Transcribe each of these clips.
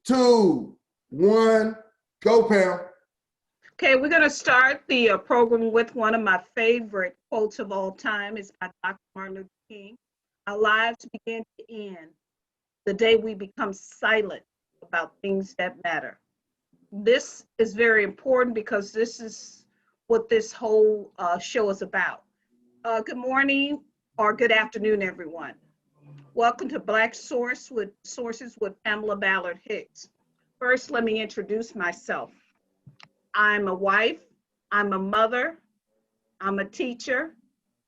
2, 1, go, Pam. Okay, we're going to start the program with one of my favorite quotes of all time. It's by Dr. Martin Luther King. Our lives begin to end the day we become silent about things that matter. This is very important because this is what this whole show is about. Good morning or good afternoon, everyone. Welcome to Black Sources with Pamela Ballard Hicks. First, let me introduce myself. I'm a wife, I'm a mother, I'm a teacher,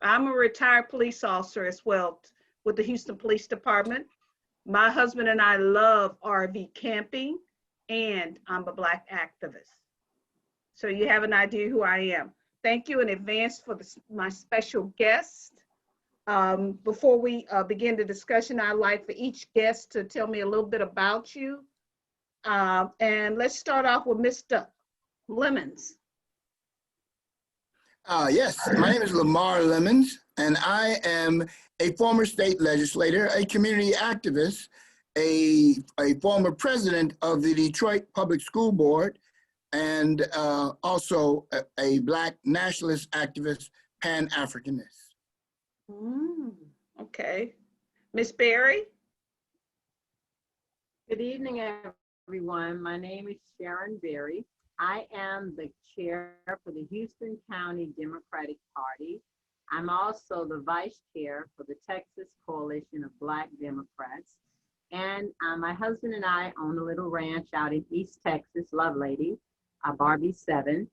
I'm a retired police officer as well with the Houston Police Department. My husband and I love RV camping, and I'm a Black activist. So you have an idea who I am. Thank you in advance for my special guest. Before we begin the discussion, I'd like for each guest to tell me a little bit about you. And let's start off with Mr. Lemmons. Yes, my name is LaMar Lemmons, and I am a former state legislator, a community activist, a former president of the Detroit Public School Board, and also a Black nationalist activist, Pan-Africanist. Okay. Ms. Berry? Good evening, everyone. My name is Sharon Berry. I am the chair for the Houston County Democratic Party. I'm also the vice chair for the Texas Coalition of Black Democrats. And my husband and I own a little ranch out in East Texas, Lovelady, Barbie 7.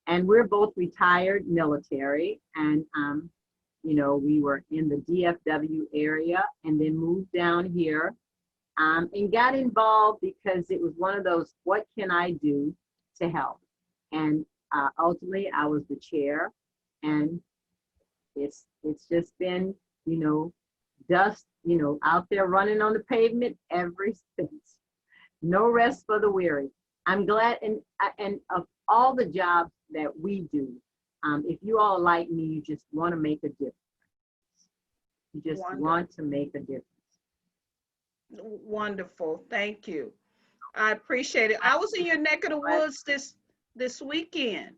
And we're both retired military. And, you know, we were in the DFW area and then moved down here and got involved because it was one of those, what can I do to help? And ultimately I was the chair, and it's just been, you know, dust, you know, out there running on the pavement ever since. No rest for the weary. I'm glad, and of all the jobs that we do, if you all like me, you just want to make a difference. You just want to make a difference. Wonderful, thank you. I appreciate it. I was in your neck of the woods this weekend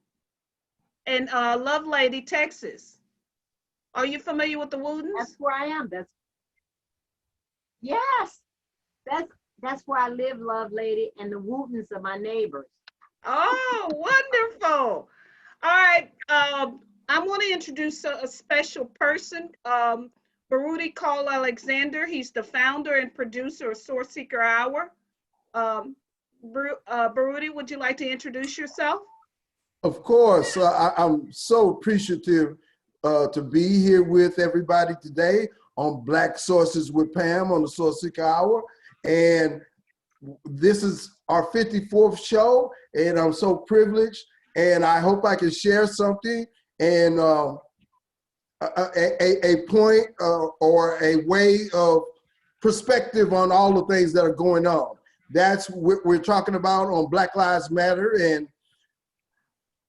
in Lovelady, Texas. Are you familiar with the Wootens? That's where I am. Yes, that's where I live, Lovelady, and the Wootens are my neighbors. Oh, wonderful. All right, I want to introduce a special person, Baruti Call Alexander. He's the founder and producer of Sourceseeker Hour. Baruti, would you like to introduce yourself? Of course, I'm so appreciative to be here with everybody today on Black Sources with Pam on the Sourceseeker Hour. And this is our 54th show, and I'm so privileged, and I hope I can share something and a point or a way of perspective on all the things that are going on. That's what we're talking about on Black Lives Matter, and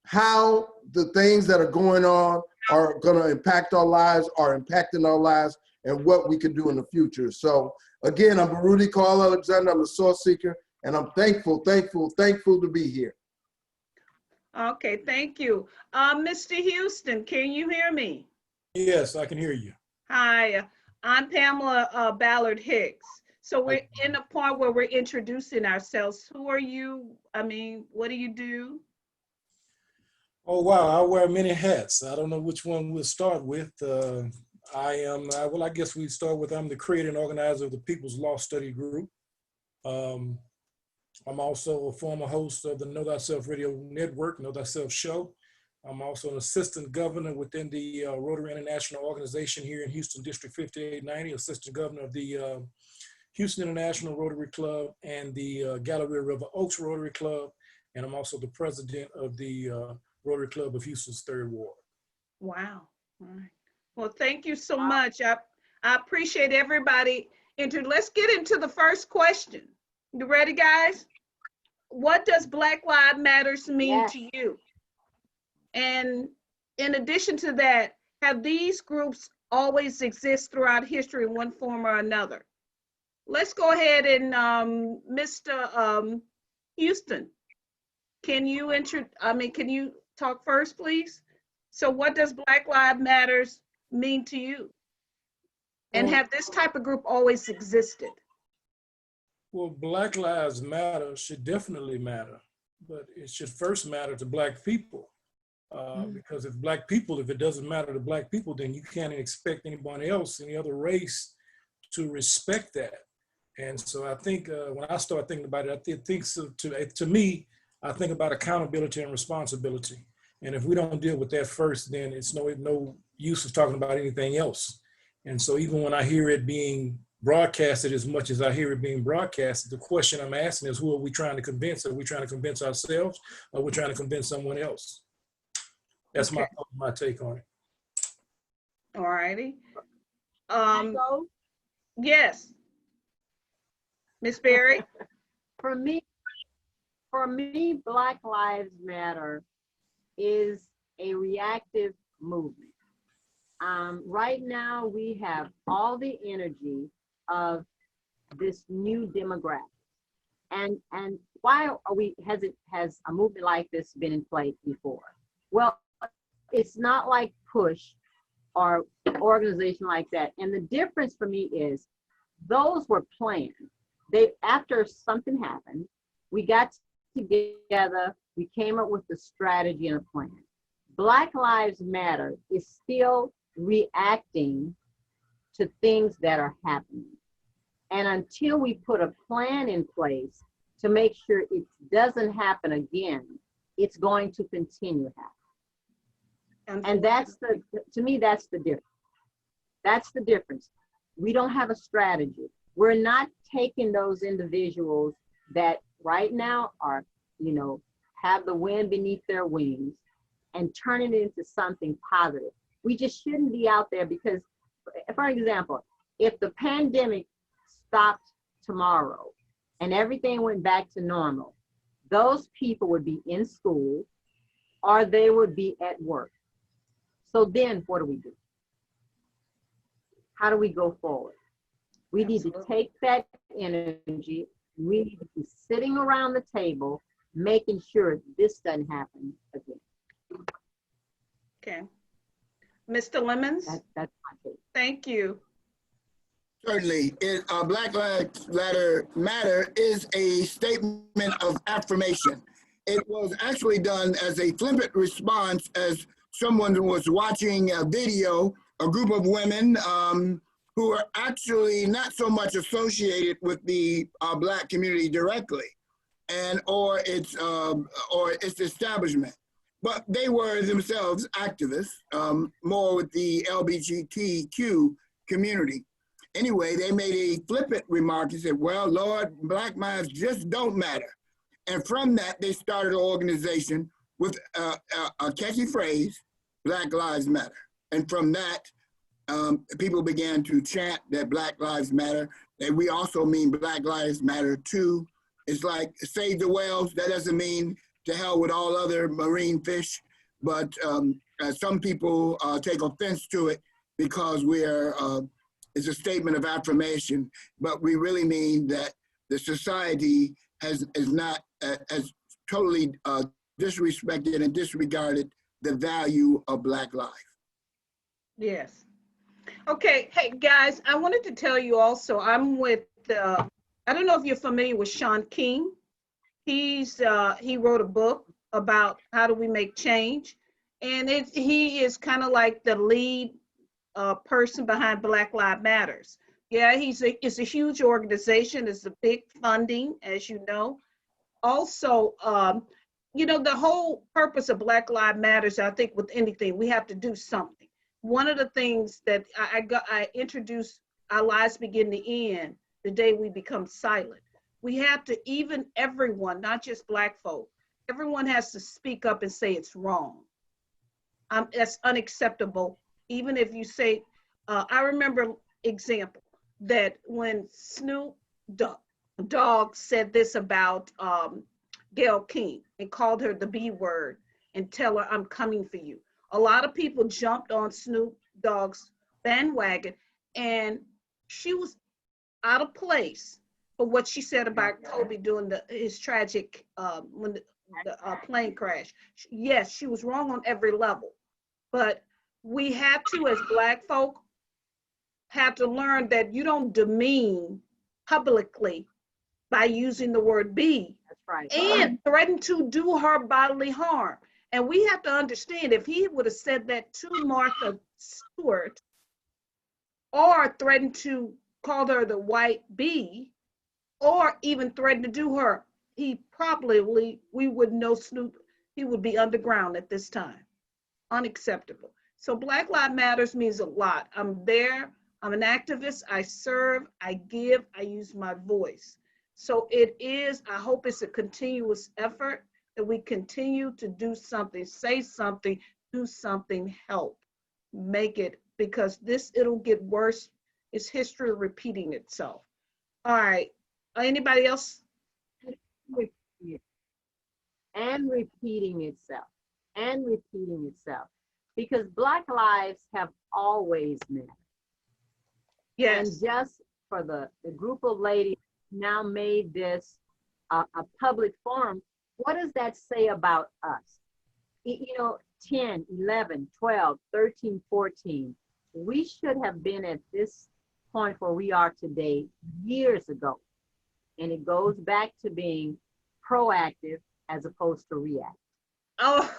how the things that are going on are going to impact our lives, are impacting our lives, and what we can do in the future. So again, I'm Baruti Call Alexander. I'm a source seeker, and I'm thankful to be here. Okay, thank you. Mr. Houston, can you hear me? Yes, I can hear you. Hi, I'm Pamela Ballard Hicks. So we're in a point where we're introducing ourselves. Who are you? I mean, what do you do? Oh, wow, I wear many hats. I don't know which one we'll start with. Well, I guess we start with, I'm the creator and organizer of the People's Law Study Group. I'm also a former host of the Know Thyself Radio Network, Know Thyself Show. I'm also an assistant governor within the Rotary International Organization here in Houston, District 5890, assistant governor of the Houston International Rotary Club and the Galleria River Oaks Rotary Club. And I'm also the president of the Rotary Club of Houston's 3rd Ward. Wow. All right. Well, thank you so much. I appreciate everybody. Let's get into the first question. You ready, guys? What does Black Lives Matter mean to you? And in addition to that, have these groups always exist throughout history in one form or another? let's go ahead and Mr. Houston, can you talk first, please? So what does Black Lives Matters mean to you? And Well, have this type of group always existed? well, Black Lives Matter should definitely matter, but it should first matter to Black people. Because if it doesn't matter to Black people, then you can't expect anyone else, any other race, to respect that. And so I think when I start thinking about it, to me, I think about accountability and responsibility. And if we don't deal with that first, then it's no use of talking about anything else. And so even when I hear it being broadcasted as much as I hear it being broadcasted, the question I'm asking is, who are we trying to convince? Are we trying to convince ourselves, or are we trying to convince someone else? That's Okay. my take on it. All righty. Can I go? Yes. Ms. Berry? For me, Black Lives Matter is a reactive movement. Right now, we have all the energy of this new demographic. And why has a movement like this been in place before? Well, it's not like Push or organization like that. And the difference for me is those were planned. After something happened, we got together, we came up with a strategy and a plan. Black Lives Matter is still reacting to things that are happening. And until we put a plan in place to make sure it doesn't happen again, it's going to continue happening. And to me, that's the difference. That's the difference. We don't have a strategy. We're not taking those individuals that right now are, have the wind beneath their wings and turning it into something positive. We just shouldn't be out there because, for example, if the pandemic stopped tomorrow and everything went back to normal, those people would be in school or they would be at work. So then what do we do? How do we go forward? We need to take that energy. We need to be sitting around the table, making sure this doesn't happen again. Okay. Mr. Lemmons? That's my take. Thank you. Certainly, Black Lives Matter is a statement of affirmation. It was actually done as a flippant response as someone was watching a video, a group of women who are actually not so much associated with the Black community directly, or its establishment, but they were themselves activists, more with the LGBTQ community. Anyway, they made a flippant remark and said, well, Lord, Black lives just don't matter. And from that, they started an organization with a catchy phrase, Black Lives Matter. And from that, people began to chant that Black Lives Matter. And we also mean Black Lives Matter too. It's like save the whales. That doesn't mean to hell with all other marine fish. But some people take offense to it because it's a statement of affirmation. But we really mean that the society has totally disrespected and disregarded the value of Black life. Yes. Okay. Hey, guys, I wanted to tell you also, I'm with, I don't know if you're familiar with Sean King. He wrote a book about how do we make change. And he is kind of like the lead person behind Black Lives Matters. Yeah, it's a huge organization. It's a big funding, as you know. Also, the whole purpose of Black Lives Matters, I think with anything, we have to do something. One of the things that I introduced, our lives begin to end the day we become silent. We have to, even everyone, not just Black folk, everyone has to speak up and say it's wrong. That's unacceptable. Even if you say, I remember example that when Snoop Dogg said this about Gayle King and called her the B word and tell her I'm coming for you. A lot of people jumped on Snoop Dogg's bandwagon, and she was out of place for what she said about Kobe doing his tragic when the plane crash. Yes, she was wrong on every level, but we have to, as Black folk, have to learn that you don't demean publicly by using the word be. That's right. And threaten to do her bodily harm. And we have to understand, if he would have said that to Martha Stewart, or threatened to call her the white bee, or even threatened to do her, we would know Snoop, he would be underground at this time. Unacceptable. So Black Lives Matters means a lot. I'm there, I'm an activist, I serve, I give, I use my voice. So it is, I hope it's a continuous effort that we continue to do something, say something, do something, help, make it, because it'll get worse. It's history repeating itself. All right, anybody else? And repeating itself, and repeating itself, because Black lives have always mattered. Yes. And just for the group of ladies now made this a public forum, what does that say about us? You know, 10, 11, 12, 13, 14, we should have been at this point where we are today years ago. And it goes back to being proactive as opposed to reactive. Oh,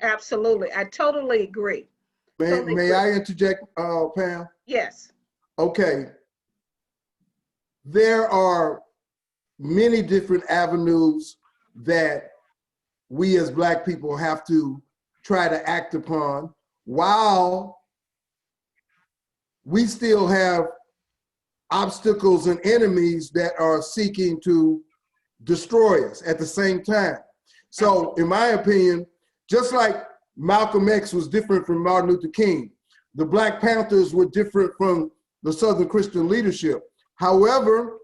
absolutely. I totally agree. May I interject, Pam? Yes. Okay. There are many different avenues that we as Black people have to try to act upon, while we still have obstacles and enemies that are seeking to destroy us at the same time. So in my opinion, just like Malcolm X was different from Martin Luther King, the Black Panthers were different from the Southern Christian leadership. However,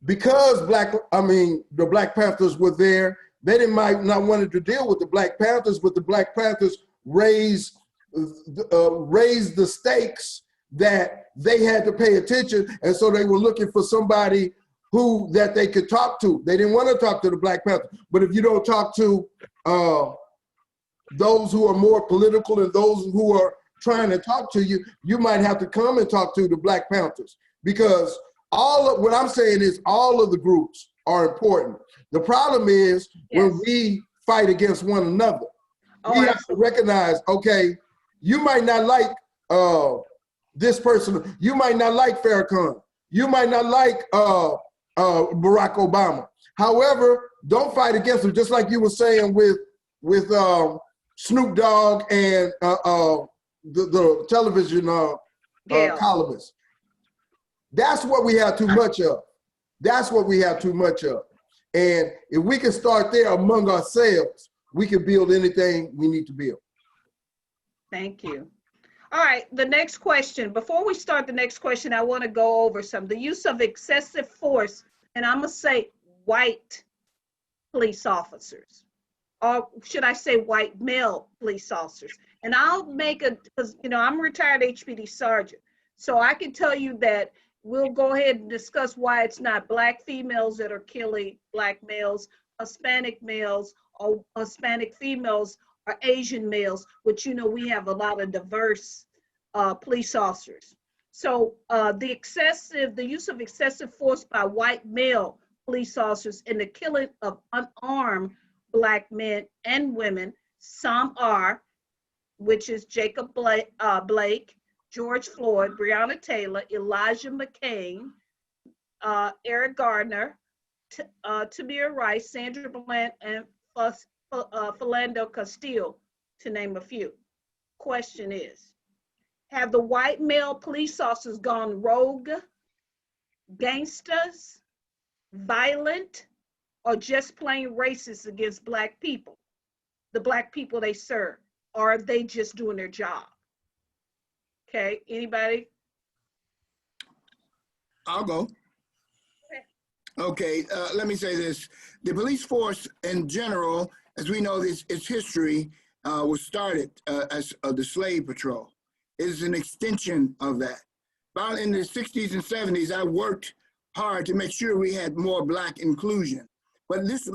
because the Black Panthers were there, they might not wanted to deal with the Black Panthers, but the Black Panthers raised the stakes that they had to pay attention, and so they were looking for somebody that they could talk to. They didn't want to talk to the Black Panthers, but if you don't talk to those who are more political and those who are trying to talk to you, you might have to come and talk to the Black Panthers, because what I'm saying is all of the groups are important. The problem is when we fight against one another, we have to recognize, okay, you might not like this person, you might not like Farrakhan, you might not like Barack Obama. However, don't fight against them, just like you were saying with Snoop Dogg and the television columnists. That's what we have too much of. That's what we have too much of. And if we can start there among ourselves, we can build anything we need to build. Thank you. All right, the next question. Before we start the next question, I want to go over the use of excessive force, and I'm going to say white police officers, or should I say white male police officers? And I'll make because I'm a retired HPD sergeant, so I can tell you that we'll go ahead and discuss why it's not Black females that are killing Black males, Hispanic males, or Hispanic females, or Asian males, which we have a lot of diverse police officers. So the use of excessive force by white male police officers in the killing of unarmed Black men and women, some are, which is Jacob Blake, George Floyd, Breonna Taylor, Elijah McCain, Eric Gardner, Tamir Rice, Sandra Bland, and Philando Castile, to name a few. Question is, have the white male police officers gone rogue, gangsters, violent, or just plain racist against Black people, the Black people they serve? Or are they just doing their job? Okay, anybody? I'll go. Okay, let me say this. The police force in general, as we know, its history was started as the slave patrol. It is an extension of that. about in the 60s and 70s, I worked hard to make sure we had more Black inclusion. But this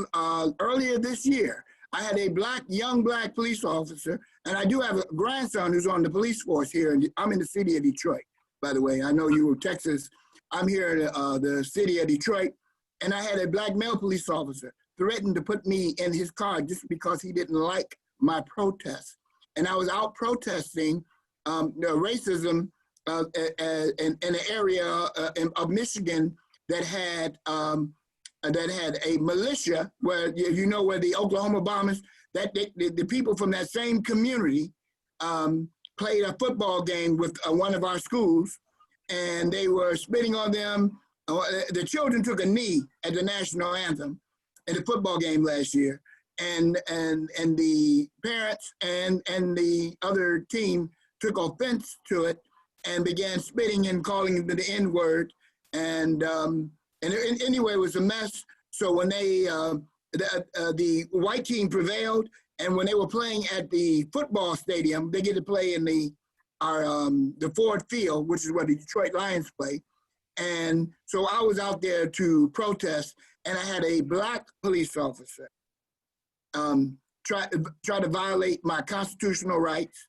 earlier this year, I had a young black police officer, and I do have a grandson who's on the police force here. And I'm in the city of Detroit, by the way. I know you were Texas. I'm here in the city of Detroit, and I had a black male police officer threatened to put me in his car just because he didn't like my protest. And I was out protesting the racism in an area of Michigan that had a militia where, you know, where the Oklahoma bombers, the people from that same community played a football game with one of our schools, and they were spitting on them. The children took a knee at the national anthem in the football game last year, and the parents and the other team took offense to it and began spitting and calling it the N-word, and anyway, it was a mess. So when they the white team prevailed, and when they were playing at the football stadium, they get to play in the Ford Field, which is where the Detroit Lions play. And so I was out there to protest, and I had a black police officer try to violate my constitutional rights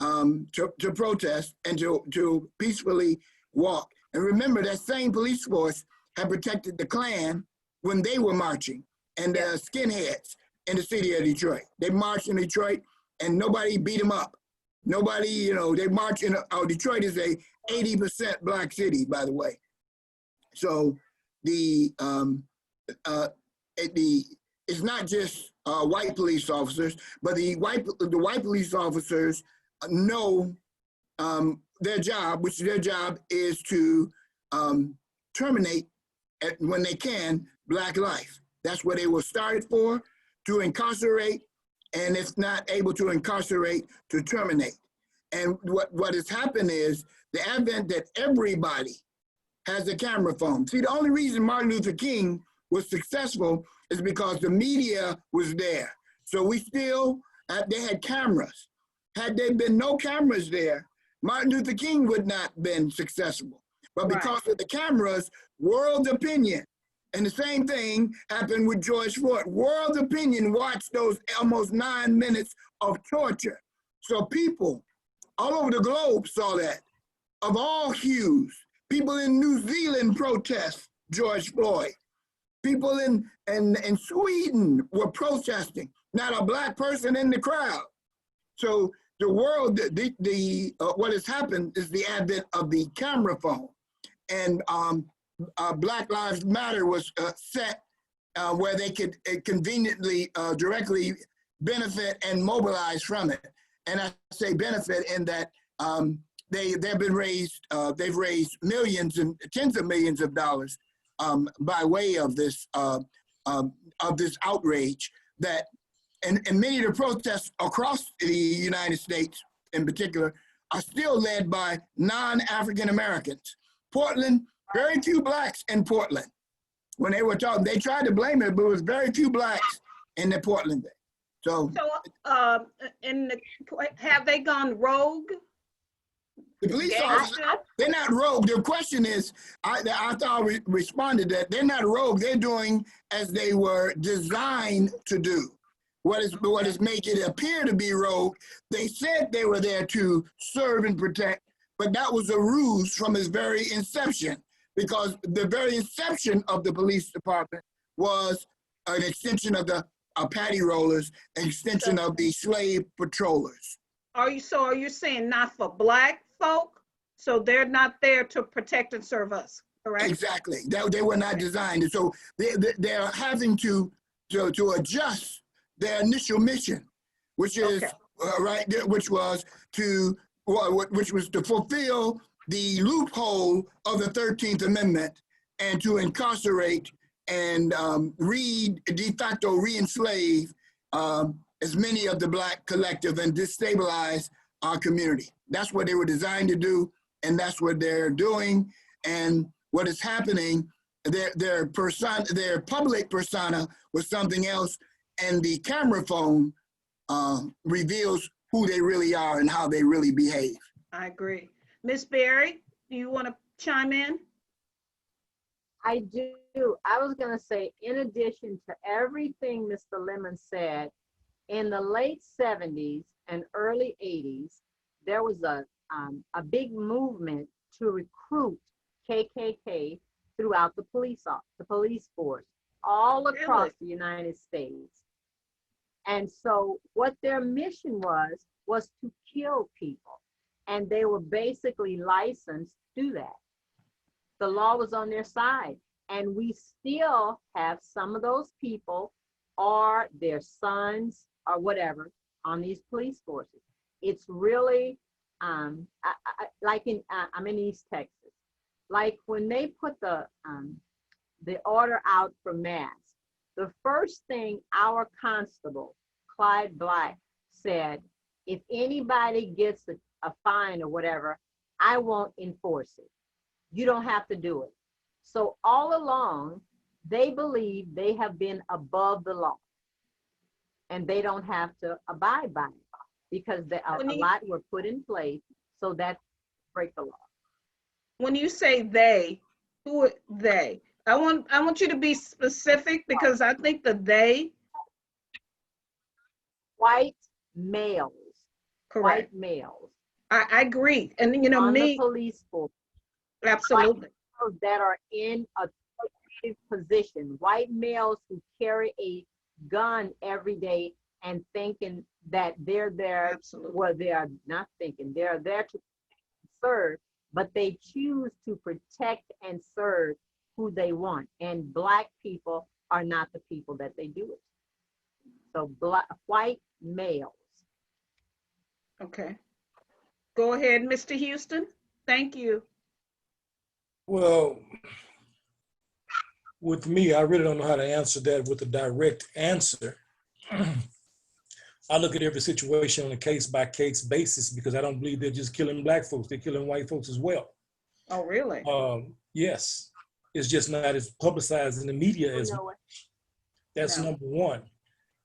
to protest and to peacefully walk. And remember, that same police force had protected the Klan when they were marching, and the skinheads in the city of Detroit. They marched in Detroit, and nobody beat them up. Nobody, you know, they march in, Detroit is a 80% black city, by the way. So it's not just white police officers, but the white police officers know their job, which their job is to terminate when they can black life. That's what they were started for, to incarcerate, and if not able to incarcerate, to terminate. And what has happened is the advent that everybody has a camera phone. See, the only reason Martin Luther King was successful is because the media was there. So we still, they had cameras. Had there been no cameras there, Martin Luther King would not have been successful. But because of the cameras, world opinion, and the same thing happened with George Floyd. World opinion watched those almost 9 minutes of torture. So people all over the globe saw that, of all hues. People in New Zealand protest George Floyd. People in Sweden were protesting, not a black person in the crowd. So the world, what has happened is the advent of the camera phone. And Black Lives Matter was set where they could conveniently, directly benefit and mobilize from it. And I say benefit in that they've raised millions and tens of millions of dollars by way of this outrage that, and many of the protests across the United States in particular are still led by non-African Americans. Portland, very few blacks in Portland. When they were talking, they tried to blame it, but it was very few blacks in the Portland day. So have they gone rogue? the police officers, they're not rogue. The question is, I thought I responded that they're not rogue. They're doing as they were designed to do. What is making it appear to be rogue? They said they were there to serve and protect, but that was a ruse from its very inception, because the very inception of the police department was an extension of the patty rollers, an extension of the slave patrollers. Are you saying not for black folk? So they're not there to protect and serve us, correct? Exactly. They were not designed. And so they're having to adjust their initial mission, which is which was to fulfill the loophole of the 13th Amendment and to incarcerate and de facto re-enslave as many of the black collective and destabilize our community. That's what they were designed to do, and that's what they're doing. And what is happening, their public persona was something else, and the camera phone reveals who they really are and how they really behave. I agree. Ms. Berry, do you want to chime in? I do. I was going to say, in addition to everything Mr. Lemon said, in the late 70s and early 80s, there was a big movement to recruit KKK throughout the police force, all across the United States. And so what their mission was to kill people. And they were basically licensed to do that. The law was on their side. And we still have some of those people or their sons or whatever on these police forces. It's really like I'm in East Texas. Like when they put the order out for masks, the first thing our constable, Clyde Black, said, if anybody gets a fine or whatever, I won't enforce it. You don't have to do it. So all along, they believe they have been above the law and they don't have to abide by it because a lot were put in place so that break the law. When you say they, who are they? I want you to be specific because I think the they. White males. Correct. White males. I agree. And you know, on me. the police force. Absolutely. White males that are in a position. White males who carry a gun every day and thinking that they're there. Absolutely. Well, they are not thinking. They're there to serve, but they choose to protect and serve who they want. And Black people are not the people that they do it. So white males. Okay. Go ahead, Mr. Houston. Thank you. Well, with me, I really don't know how to answer that with a direct answer. I look at every situation on a case-by-case basis because I don't believe they're just killing Black folks, they're killing white folks as well. Oh, really? Yes, it's just not as publicized in the media as much. That's number one.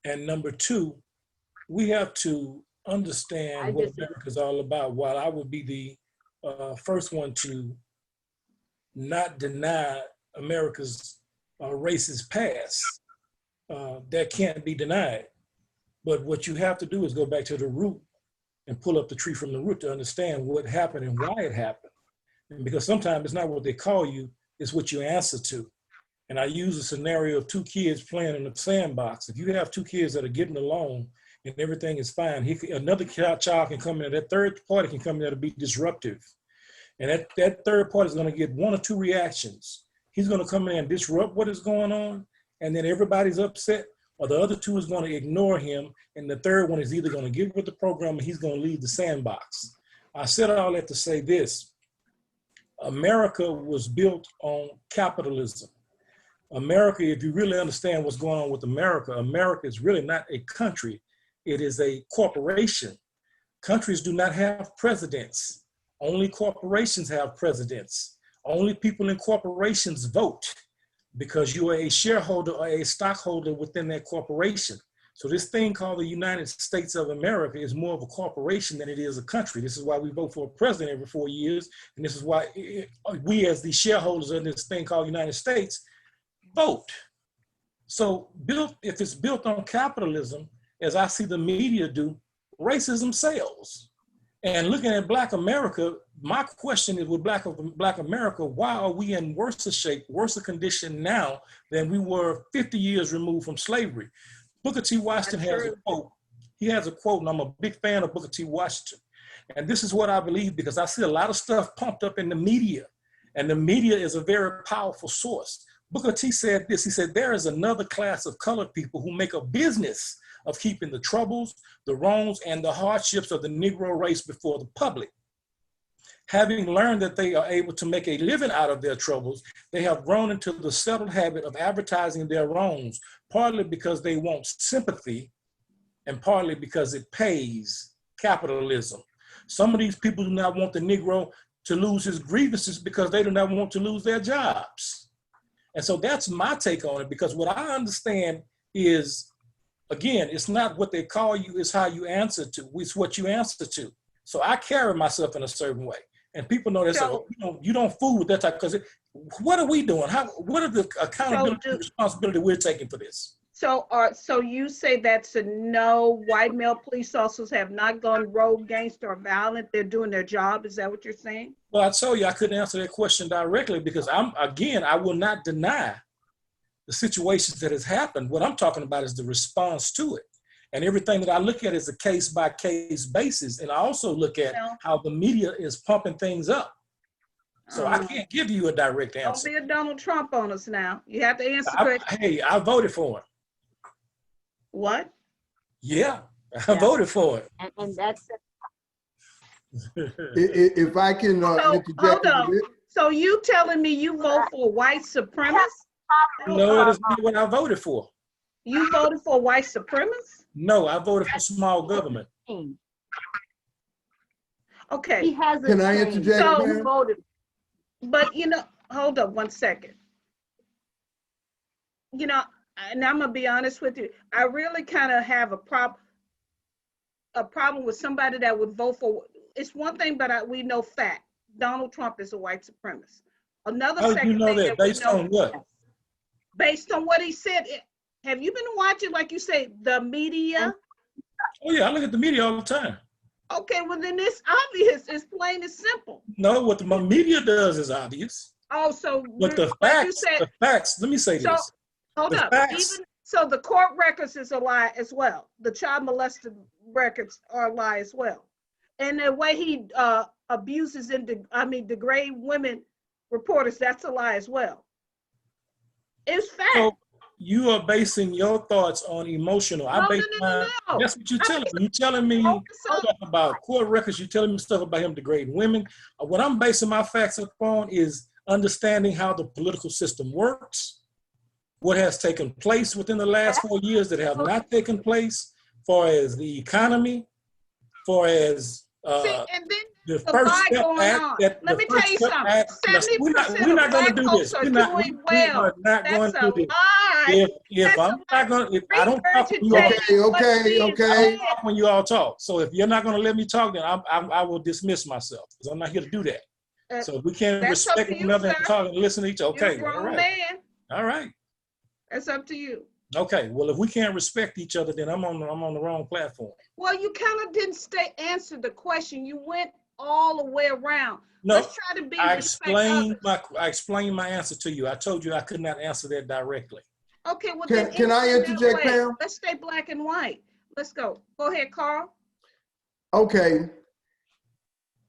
And number two, we have to understand what America's all about. While I would be the first one to not deny America's racist past, that can't be denied. But what you have to do is go back to the root and pull up the tree from the root to understand what happened and why it happened. And because sometimes it's not what they call you, it's what you answer to. And I use a scenario of two kids playing in a sandbox. If you have two kids that are getting along and everything is fine, another child can come in, that third party can come in there to be disruptive. And that third party is going to get one or two reactions. He's going to come in and disrupt what is going on, and then everybody's upset, or the other two is going to ignore him, and the third one is either going to get with the program or he's going to leave the sandbox. I said all that to say this. America was built on capitalism. America, if you really understand what's going on with America, America is really not a country. It is a corporation. Countries do not have presidents. Only corporations have presidents. Only people in corporations vote because you are a shareholder or a stockholder within that corporation. So this thing called the United States of America is more of a corporation than it is a country. This is why we vote for a president every 4 years. And this is why we as the shareholders of this thing called United States vote. So if it's built on capitalism, as I see the media do, racism sells. And looking at Black America, my question is with Black America, why are we in worse shape, worse condition now than we were 50 years removed from slavery? Booker T. Washington has a quote. He has a quote, and I'm a big fan of Booker T. Washington. And this is what I believe because I see a lot of stuff pumped up in the media, and the media is a very powerful source. Booker T said this, he said, there is another class of colored people who make a business of keeping the troubles, the wrongs, and the hardships of the Negro race before the public. Having learned that they are able to make a living out of their troubles, they have grown into the settled habit of advertising their wrongs, partly because they want sympathy and partly because it pays capitalism. Some of these people do not want the Negro to lose his grievances because they do not want to lose their jobs. And so that's my take on it, because what I understand is, again, it's not what they call you, it's how you answer to, it's what you answer to. So I carry myself in a certain way. And people know that. So- So you don't fool with that type, because what are we doing? What are the accountability and responsibility we're taking for this? So you say that's a no, white male police officers have not gone rogue, gangster, or violent. They're doing their job. Is that what you're saying? Well, I told you I couldn't answer that question directly because I will not deny the situations that has happened. What I'm talking about is the response to it. And everything that I look at is a case by case basis. And I also look at how the media is pumping things up. So I can't give you a direct answer. Don't be a Donald Trump on us now. You have to answer. Hey, I voted for him. What? Yeah, I voted for it. And that's If I can interject Hold a on. bit. So you telling me you vote for white supremacists? No, it is not what I voted for. You voted for white supremacists? No, I voted for small government. Okay. He hasn't Can I changed. interject, So- ma'am? Voted. But hold up one second. And I'm gonna be honest with you. I really kind of have a problem with somebody that would vote for. It's one thing, but we know fact. Donald Trump is a white supremacist. Another How do second you know thing that? we Based know- on what? Based on what he said. Have you been watching, like you say, the media? Oh yeah, I look at the media all the time. Okay, well then it's obvious. It's plain and simple. No, what the media does is obvious. Oh, so But the like you facts, said, let me say So- this. hold the up. facts- Even so, the court records is a lie as well. The child molested records are a lie as well. And the way he abuses and degrade women reporters, that's a lie as well. It's fact. So you are basing your thoughts on emotional. I No, base no. mine. That's what you're telling me. You're telling me Focus on- stuff about court records. You're telling me stuff about him degrading women. What I'm basing my facts upon is understanding how the political system works, what has taken place within the last 4 years that have not taken place, far as the economy, far as See, and then the the First lie Step going Act. on. That Let the me First tell you Step something. Act- We're 70% not of going to black do this. folks are We're not doing we well. are not going That's to a do this. lie. If I'm not going to, if I don't talk when you all, when you all talk. So if you're not going to let me talk, then I will dismiss myself because I'm not here to do that. So we can't That's up respect to one you, another and sir. talk and listen to each other. You're a Okay, all grown right, man. all right, That's up to you. okay. Well, if we can't respect each other, then I'm on the wrong platform. Well, you kind of didn't answer the question. You went all the way around. No, Let's try to be I respect others. explained my answer to you. I told you I could not answer that directly. Okay, well Can- then can I answer that interject, way. Pam? Let's stay black and white. Let's go. Go ahead, Carl. Okay.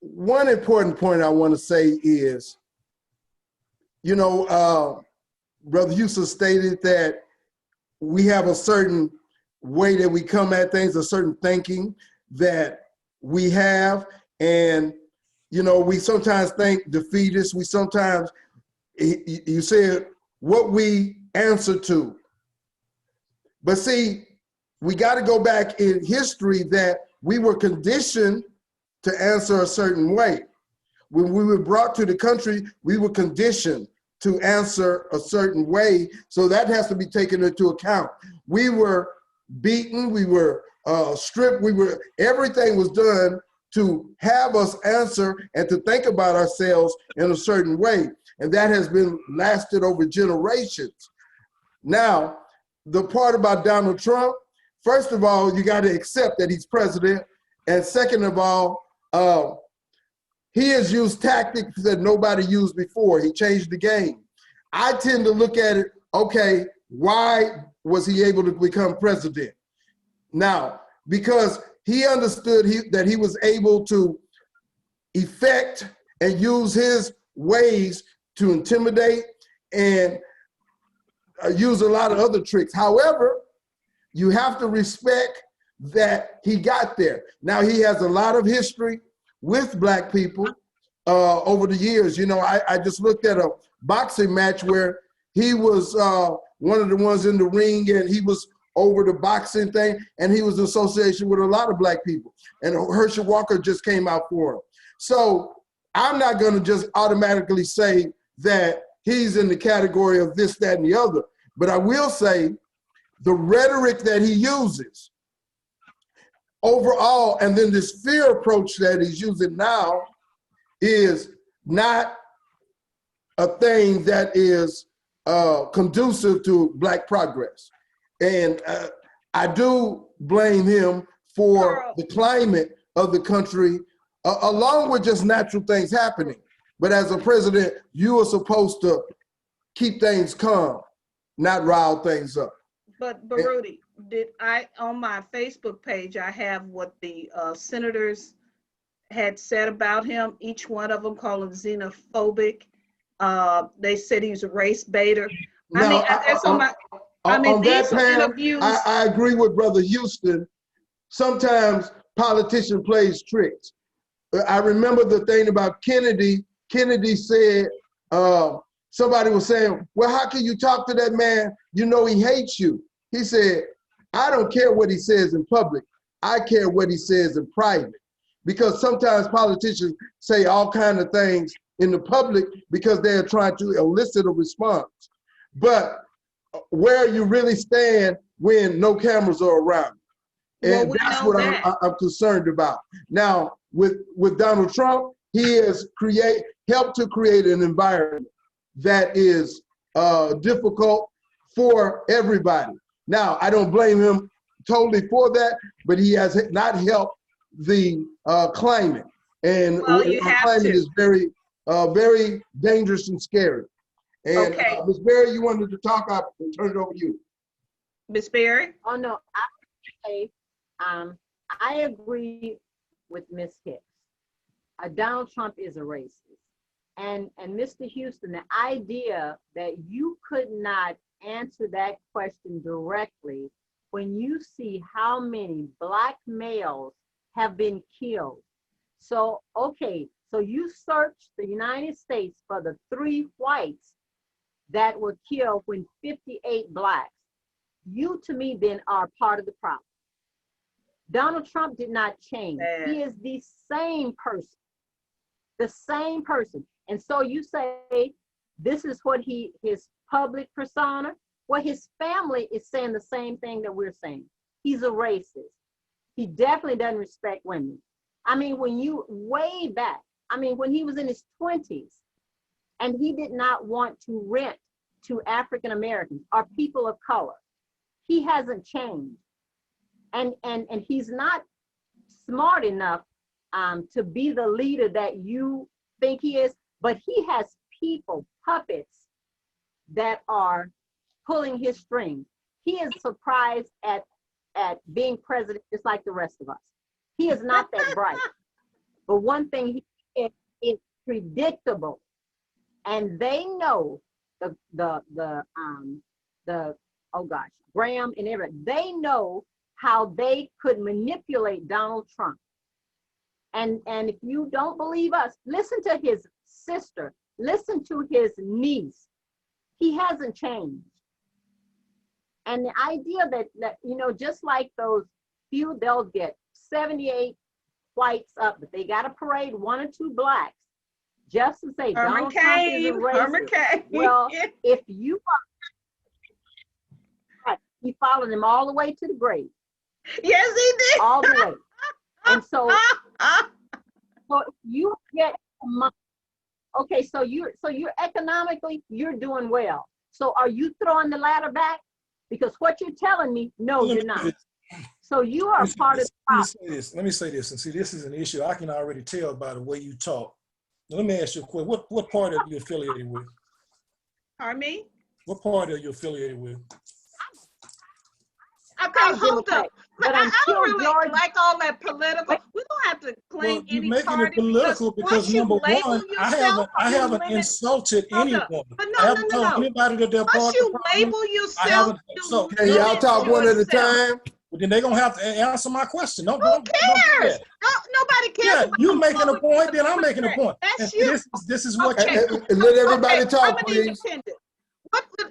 One important point I want to say is, Brother Houston stated that we have a certain way that we come at things, a certain thinking that we have. And, we sometimes think defeatist. We sometimes, you said, what we answer to. But see, we got to go back in history that we were conditioned to answer a certain way. When we were brought to the country, we were conditioned to answer a certain way. So that has to be taken into account. We were beaten, we were stripped, everything was done to have us answer and to think about ourselves in a certain way. And that has been lasted over generations. Now, the part about Donald Trump, first of all, you got to accept that he's president. And second of all, he has used tactics that nobody used before. He changed the game. I tend to look at it, okay, why was he able to become president? Now, because he understood that he was able to effect and use his ways to intimidate and use a lot of other tricks. However, you have to respect that he got there. Now, he has a lot of history with Black people over the years. I just looked at a boxing match where he was one of the ones in the ring, and he was over the boxing thing, and he was in association with a lot of Black people. And Herschel Walker just came out for him. So I'm not going to just automatically say that he's in the category of this, that, and the other. But I will say the rhetoric that he uses overall, and then this fear approach that he's using now, is not a thing that is conducive to Black progress. And I do blame him for the climate of the country, along with just natural things happening. But as a president, you are supposed to keep things calm, not rile things up. But Rudy, on my Facebook page, I have what the senators had said about him. Each one of them called him xenophobic. They said he was a race baiter. Now, on that, Pam, interviews. I agree with Brother Houston. Sometimes politician plays tricks. I remember the thing about Kennedy. Kennedy said, somebody was saying, well, how can you talk to that man? You know he hates you. He said, I don't care what he says in public. I care what he says in private. Because sometimes politicians say all kinds of things in the public because they're trying to elicit a response. But where you really stand when no cameras are around. And Well, that's what I'm concerned about. Now, with Donald Trump, he has helped to create an environment that is difficult for everybody. Now, I don't blame him totally for that, but he has not helped the climate. And Well, our climate is very, very dangerous and scary. And Okay. Ms. Berry, you wanted to talk, I'll turn it over to you. Ms. Berry? Oh, no, I agree with Ms. Hicks. Donald Trump is a racist. And Mr. Houston, the idea that you could not answer that question directly when you see how many Black males have been killed. So, okay, so you search the United States for the 3 whites that were killed when 58 Blacks. You, to me, then are part of the problem. Donald Trump did not change. He is the same person. The same person. And so you say, this is what his public persona. Well, his family is saying the same thing that we're saying. He's a racist. He definitely doesn't respect women. I mean, when you way back, I mean, when he was in his 20s and he did not want to rent to African Americans or people of color, he hasn't changed. And he's not smart enough to be the leader that you think he is, but he has people, puppets, that are pulling his strings. He is surprised at being president just like the rest of us. He is not that bright. But one thing is predictable. And they know Graham and everything, they know how they could manipulate Donald Trump. And if you don't believe us, listen to his sister, listen to his niece. He hasn't changed. And the idea that you know, just like those few, they'll get 78 whites up, but they got to parade 1 or 2 Blacks just to say Donald Trump is a racist. Well, if you he followed him all the way to the grave. Yes, he did. All the way. And so you get money. Okay, so you're economically, you're doing well. So are you throwing the ladder back? Because what you're telling me, no, you're not. So you are part of the problem. Let me say this, and see, this is an issue I can already tell by the way you talk. Now, let me ask you a question. What party are you affiliated with? Pardon me? What party are you affiliated with? Okay, hold up. But I don't really like all that political. We don't have to claim any you're making party it political because number one, I haven't insulted anyone. But I haven't told anybody that they're part of the problem. Once you label yourself, Can y'all talk one at a time? Well, then they're gonna have to answer my question. Who cares? Nobody cares. Yeah, you making a point, then I'm making a point. That's you. This is what Let everybody talk, I'm an please. independent.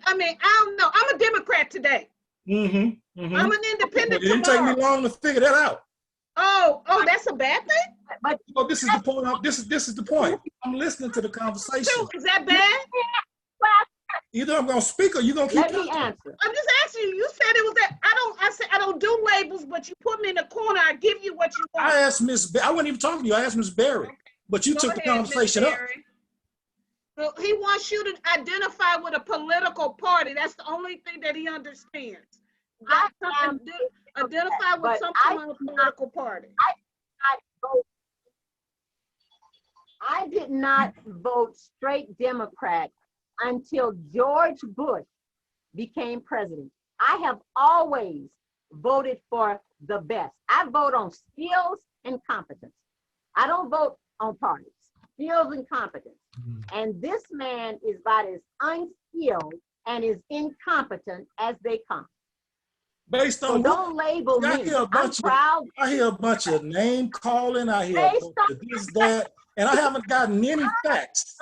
I mean, I don't know. I'm a Democrat today. I'm an independent. It didn't take me long to figure that out. Oh, that's a bad thing? But this is the point. This is the point. I'm listening to the conversation. Is that bad? Either I'm gonna speak or you're gonna keep let me talking. answer. I'm just asking you. You said it was that. I said I don't do labels, but you put me in a corner. I give you what you want. I asked Miss. I wasn't even talking to you. I asked Miss Berry. But you Go took the ahead, Ms. conversation up. Berry. Well, he wants you to identify with a political party. That's the only thing that he understands. That's something, identify with But something on a political party. I did not vote straight Democrat until George Bush became president. I have always voted for the best. I vote on skills and competence. I don't vote on parties, skills and competence. And this man is about as unskilled and as incompetent as they come. Based So on don't label I me. hear a I'm bunch of- proud. I hear a bunch of name calling. I hear a Based bunch of this, that, and I haven't gotten any facts.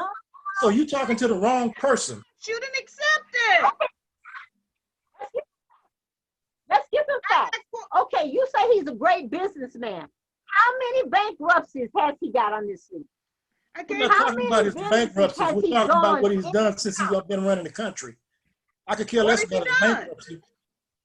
So you talking to the wrong person. You didn't accept it. Let's get the facts. Okay, you say he's a great businessman. How many bankruptcies has he got on this list? I We're gave not you talking about his businesses bankruptcy. has We're he talking about gone what he's in done since he's been running the country. I could care What less has he about his done? bankruptcy.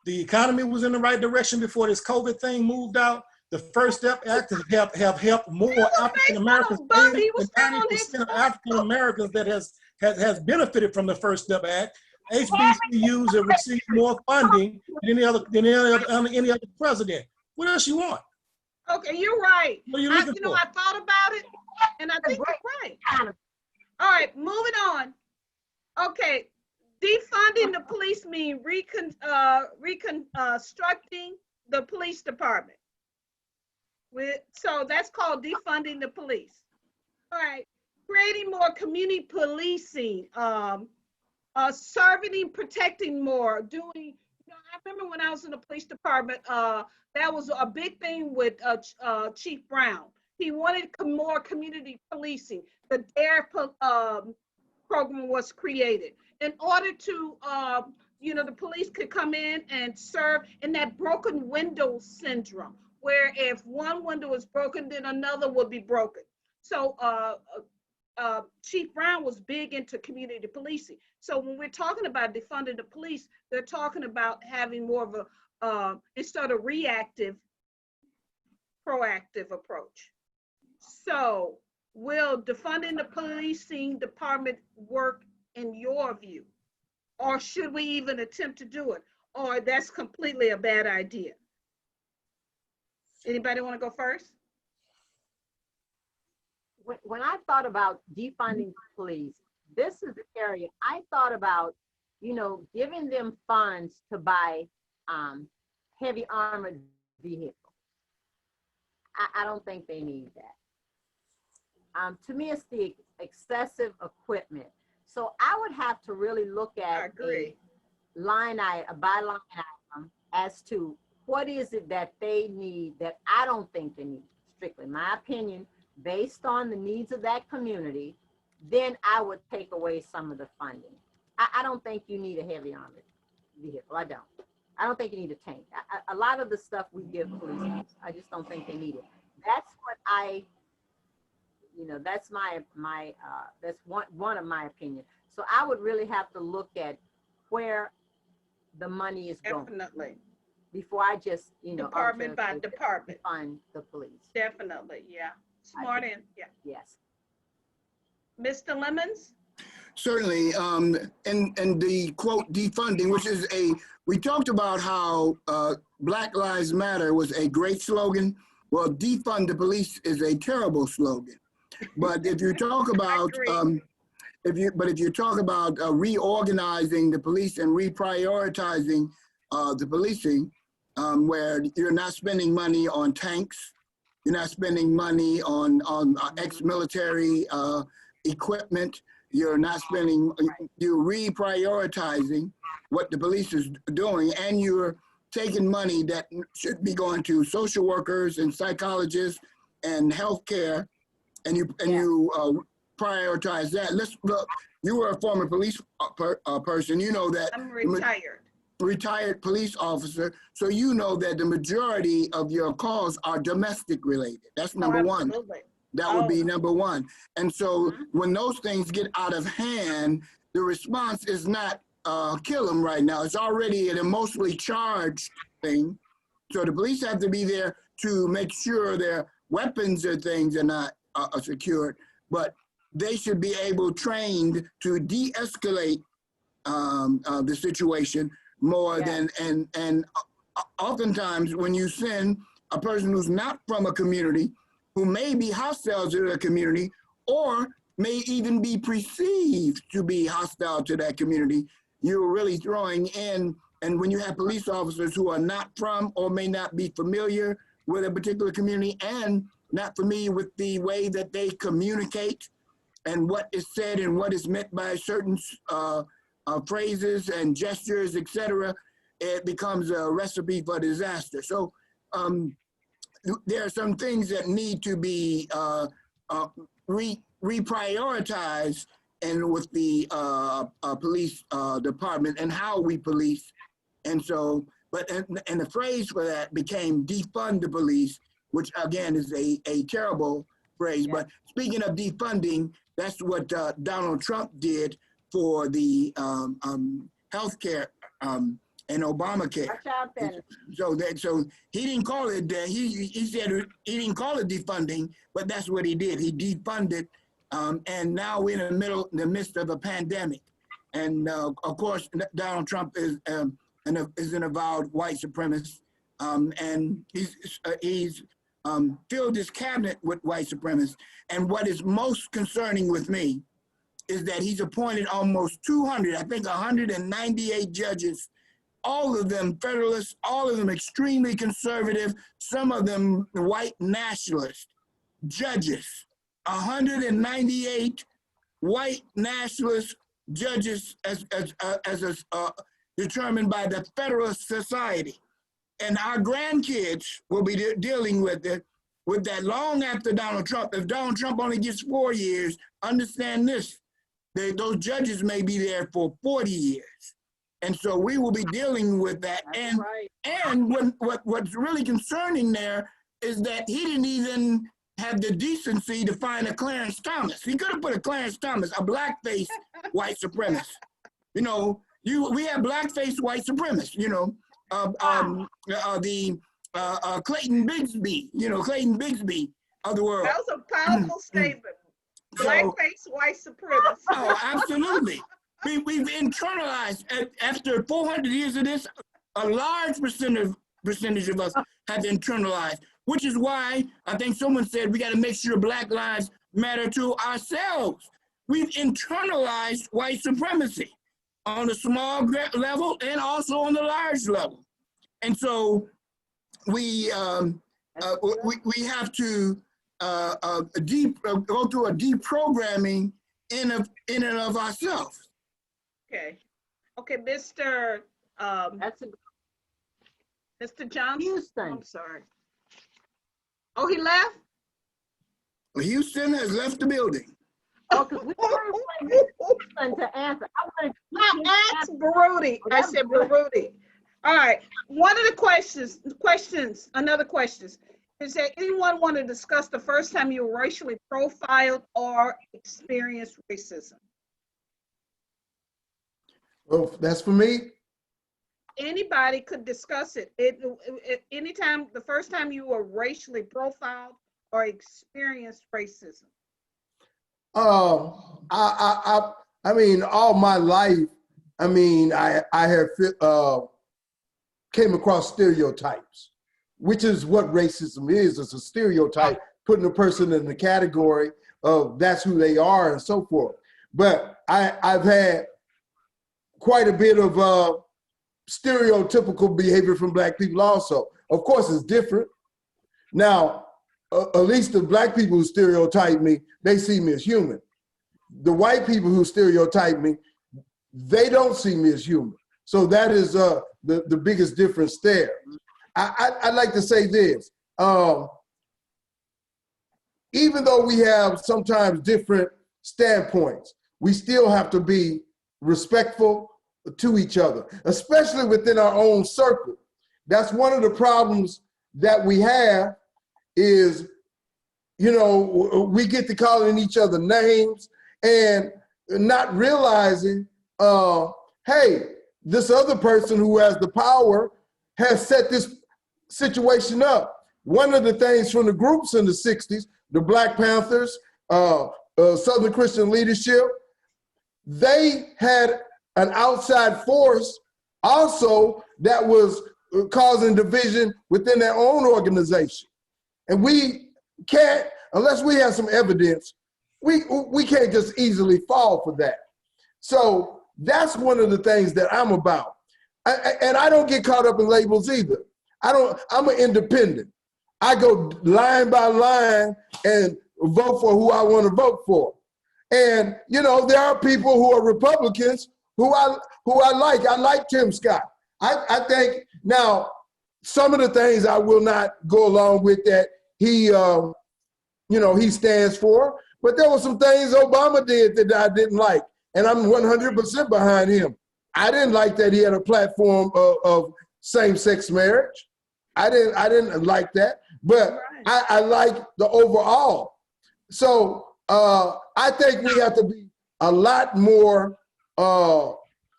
The economy was in the right direction before this COVID thing moved out. The First Step Act have helped more African Americans. based on a vote. He was still on his 90% of African Americans that has benefited from the First Step Act. HBCUs have received more funding than any other president. What else you want? Okay, you're right. What are you looking for? I thought about it, and I think you're right. All right, moving on. Okay, defunding the police mean reconstructing the police department. So that's called defunding the police. All right, creating more community policing, serving and protecting more, doing, I remember when I was in the police department, that was a big thing with Chief Brown. He wanted more community policing. The DARE program was created in order to, the police could come in and serve in that broken window syndrome, where if one window is broken, then another will be broken. So Chief Brown was big into community policing. So when we're talking about defunding the police, they're talking about having more of a, instead of reactive, proactive approach. So will defunding the policing department work in your view? Or should we even attempt to do it? Or that's completely a bad idea? Anybody want to go first? When I thought about defunding police, this is the area I thought about, giving them funds to buy heavy armored vehicles. I don't think they need that. To me, it's the excessive equipment. So I would have to really look at a line item, a byline item as to what is it that they need that I don't think they need, strictly my opinion, based on the needs of that community, then I would take away some of the funding. I don't think you need a heavy armored vehicle. I don't think you need a tank. A lot of the stuff we give police, I just don't think they need it. That's what that's that's one of my opinions. So I would really have to look at where the money is going. Definitely. Before I just, department by department. Fund the police. Definitely, yeah. Smart in, yeah. Yes. Mr. Lemmons? Certainly, and the quote defunding, which is we talked about how Black Lives Matter was a great slogan. Well, defund the police is a terrible slogan. But if you talk about, if you talk about reorganizing the police and reprioritizing the policing, where you're not spending money on tanks, you're not spending money on ex-military equipment, you're not spending, you're reprioritizing what the police is doing, and you're taking money that should be going to social workers and psychologists and healthcare, and you prioritize that. Let's look. You were a former police person. You know that. I'm retired. Retired police officer. So you know that the majority of your calls are domestic related. That's number one. That would be number one. And so when those things get out of hand, the response is not kill them right now. It's already an emotionally charged thing. So the police have to be there to make sure their weapons or things are not secured, but they should be able trained to de-escalate the situation more than, and oftentimes when you send a person who's not from a community, who may be hostile to the community, or may even be perceived to be hostile to that community, you're really throwing in. And when you have police officers who are not from or may not be familiar with a particular community and not familiar with the way that they communicate and what is said and what is meant by certain phrases and gestures, etc., it becomes a recipe for disaster. So there are some things that need to be reprioritized and with the police department and how we police. And so, and the phrase for that became defund the police, which again is a terrible phrase. But speaking of defunding, that's what Donald Trump did for the healthcare and Obamacare. Watch out then. So he didn't call it he said he didn't call it defunding, but that's what he did. He defunded, and now we're in the midst of a pandemic, and of course Donald Trump is an avowed white supremacist, and he's filled his cabinet with white supremacists. And what is most concerning with me is that he's appointed almost 200, I think 198 judges, all of them Federalists, all of them extremely conservative, some of them white nationalist judges, 198 white nationalist judges as determined by the Federalist Society. And our grandkids will be dealing with it, with that long after Donald Trump. If Donald Trump only gets 4 years, understand this, those judges may be there for 40 years. And so we will be dealing with that. That's right. And what's really concerning there is that he didn't even have the decency to find a Clarence Thomas. He could have put a Clarence Thomas, a blackface white supremacist. You know, we have blackface white supremacists, you know, Clayton Bigsby, Clayton Bigsby of the world. That was a powerful statement. Blackface white supremacist. Oh, absolutely. We've internalized, after 400 years of this, a large percentage of us have internalized, which is why I think someone said we got to make sure Black lives matter to ourselves. We've internalized white supremacy on the small level and also on the large level. And so we have to go through a deprogramming in and of ourselves. Okay, Mr. That's a Mr. Johnson. Houston. I'm sorry. Oh, he left? Houston has left the building. Oh, because we were Houston to answer. I asked Baruti. I said Baruti. All right. One of the another question. Is there anyone want to discuss the first time you were racially profiled or experienced racism? Well, that's for me. Anybody could discuss it. Anytime, the first time you were racially profiled or experienced racism. I mean, all my life, I mean, I have came across stereotypes, which is what racism is. It's a stereotype, putting a person in the category of that's who they are and so forth. But I've had quite a bit of stereotypical behavior from Black people also. Of course, it's different. Now, at least the Black people who stereotype me, they see me as human. The white people who stereotype me, they don't see me as human. So that is the biggest difference there. I'd like to say this. Even though we have sometimes different standpoints, we still have to be respectful to each other, especially within our own circle. That's one of the problems that we have is, we get to calling each other names and not realizing, hey, this other person who has the power has set this situation up. One of the things from the groups in the 60s, the Black Panthers, Southern Christian Leadership, they had an outside force also that was causing division within their own organization. And we can't, unless we have some evidence, we can't just easily fall for that. So that's one of the things that I'm about. And I don't get caught up in labels either. I'm an independent. I go line by line and vote for who I want to vote for. And, you know, there are people who are Republicans who I like. I like Tim Scott. I think now some of the things I will not go along with that he stands for, but there were some things Obama did that I didn't like, and I'm 100% behind him. I didn't like that he had a platform of same-sex marriage. I didn't like that, but I like the overall. So I think we have to be a lot more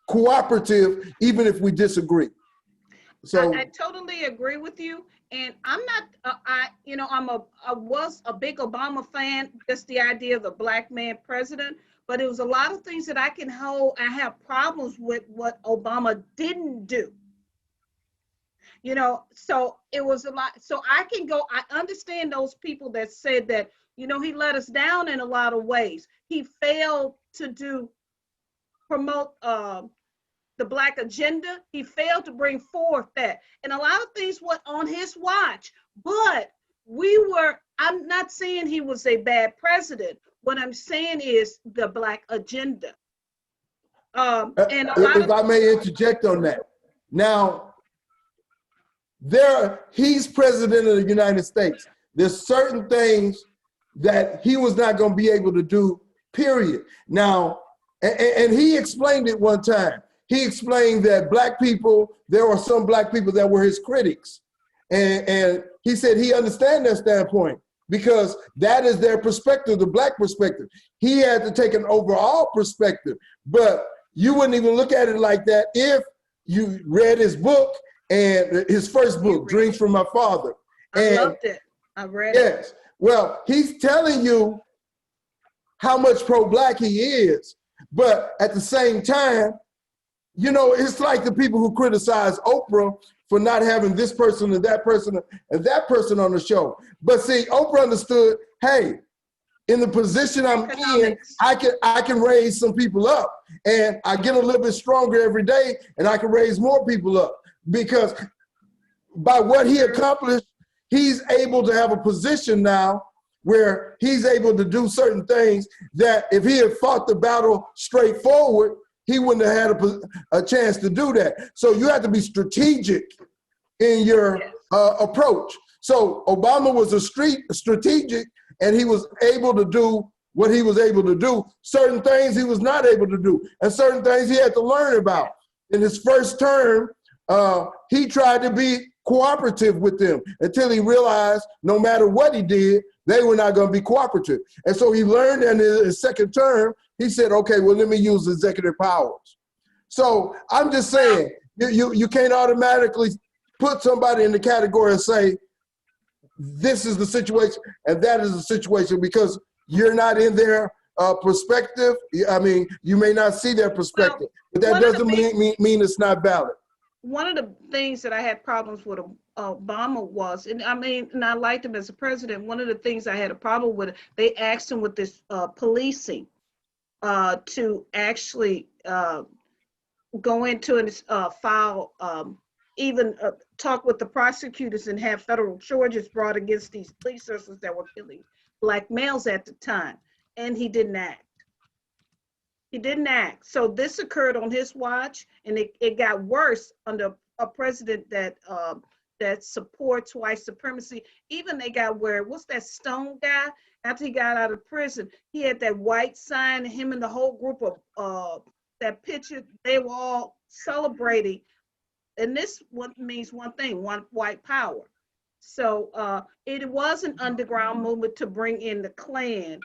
cooperative, even if we disagree. So I totally agree with you. And I'm not, I was a big Obama fan, just the idea of the Black man president, but it was a lot of things that I have problems with what Obama didn't do. You know, so it was a lot. So I understand those people that said that, you know, he let us down in a lot of ways. He failed to promote the Black agenda. He failed to bring forth that. And a lot of things were on his watch. But I'm not saying he was a bad president. What I'm saying is the Black agenda. If I may interject on that. Now, he's president of the United States. There's certain things that he was not going to be able to do, period. Now, and he explained it one time. He explained that there were some Black people that were his critics. And he said he understands that standpoint because that is their perspective, the Black perspective. He had to take an overall perspective, but you wouldn't even look at it like that if you read his book and his first book, Dreams from My Father. I loved it. I read it. Yes. Well, he's telling you how much pro-Black he is, but at the same time, you know, it's like the people who criticize Oprah for not having this person and that person on the show. But see, Oprah understood, hey, in the position I'm in, I can raise some people up, and I get a little bit stronger every day, and I can raise more people up because by what he accomplished, he's able to have a position now where he's able to do certain things that if he had fought the battle straightforward, he wouldn't have had a chance to do that. So you have to be strategic in your approach. So Obama was strategic, and he was able to do what he was able to do. Certain things he was not able to do, and certain things he had to learn about. In his first term, he tried to be cooperative with them until he realized no matter what he did, they were not going to be cooperative. And so he learned in his second term, he said, okay, well, let me use executive powers. So I'm just saying, you can't automatically put somebody in the category and say, this is the situation and that is the situation because you're not in their perspective. I mean, you may not see their perspective, but that doesn't mean it's not valid. One of the things that I had problems with Obama was, and I liked him as a president. One of the things I had a problem with, they asked him with this policing to actually go into and file, even talk with the prosecutors and have federal charges brought against these police officers that were killing Black males at the time. And he didn't act. He didn't act. So this occurred on his watch, and it got worse under a president that supports white supremacy. Even they got what's that Stone guy? After he got out of prison, he had that white sign, him and the whole group of that picture, they were all celebrating. And this means one thing, one white power. So it was an underground movement to bring in the Klan.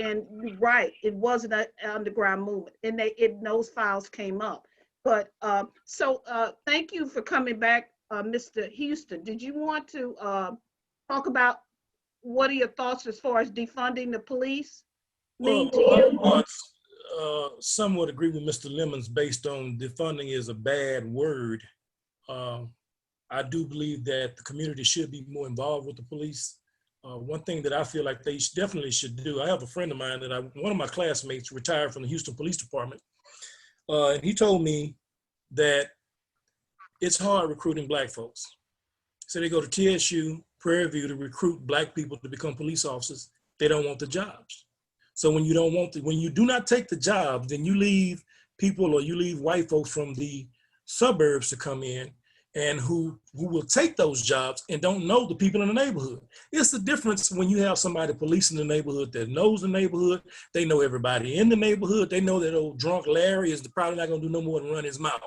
And you're right, it wasn't an underground movement, and those files came up. But thank you for coming back, Mr. Houston. Did you want to talk about what are your thoughts as far as defunding the police Well, mean to you? my thoughts, somewhat agree with Mr. Lemmons based on defunding is a bad word. I do believe that the community should be more involved with the police. One thing that I feel like they definitely should do, I have a friend of mine one of my classmates retired from the Houston Police Department. And he told me that it's hard recruiting Black folks. So they go to TSU, Prairie View to recruit Black people to become police officers. They don't want the jobs. So when you do not take the jobs, then you leave people or you leave white folks from the suburbs to come in and who will take those jobs and don't know the people in the neighborhood. It's the difference when you have somebody policing the neighborhood that knows the neighborhood. They know everybody in the neighborhood. They know that old drunk Larry is probably not gonna do no more than run his mouth.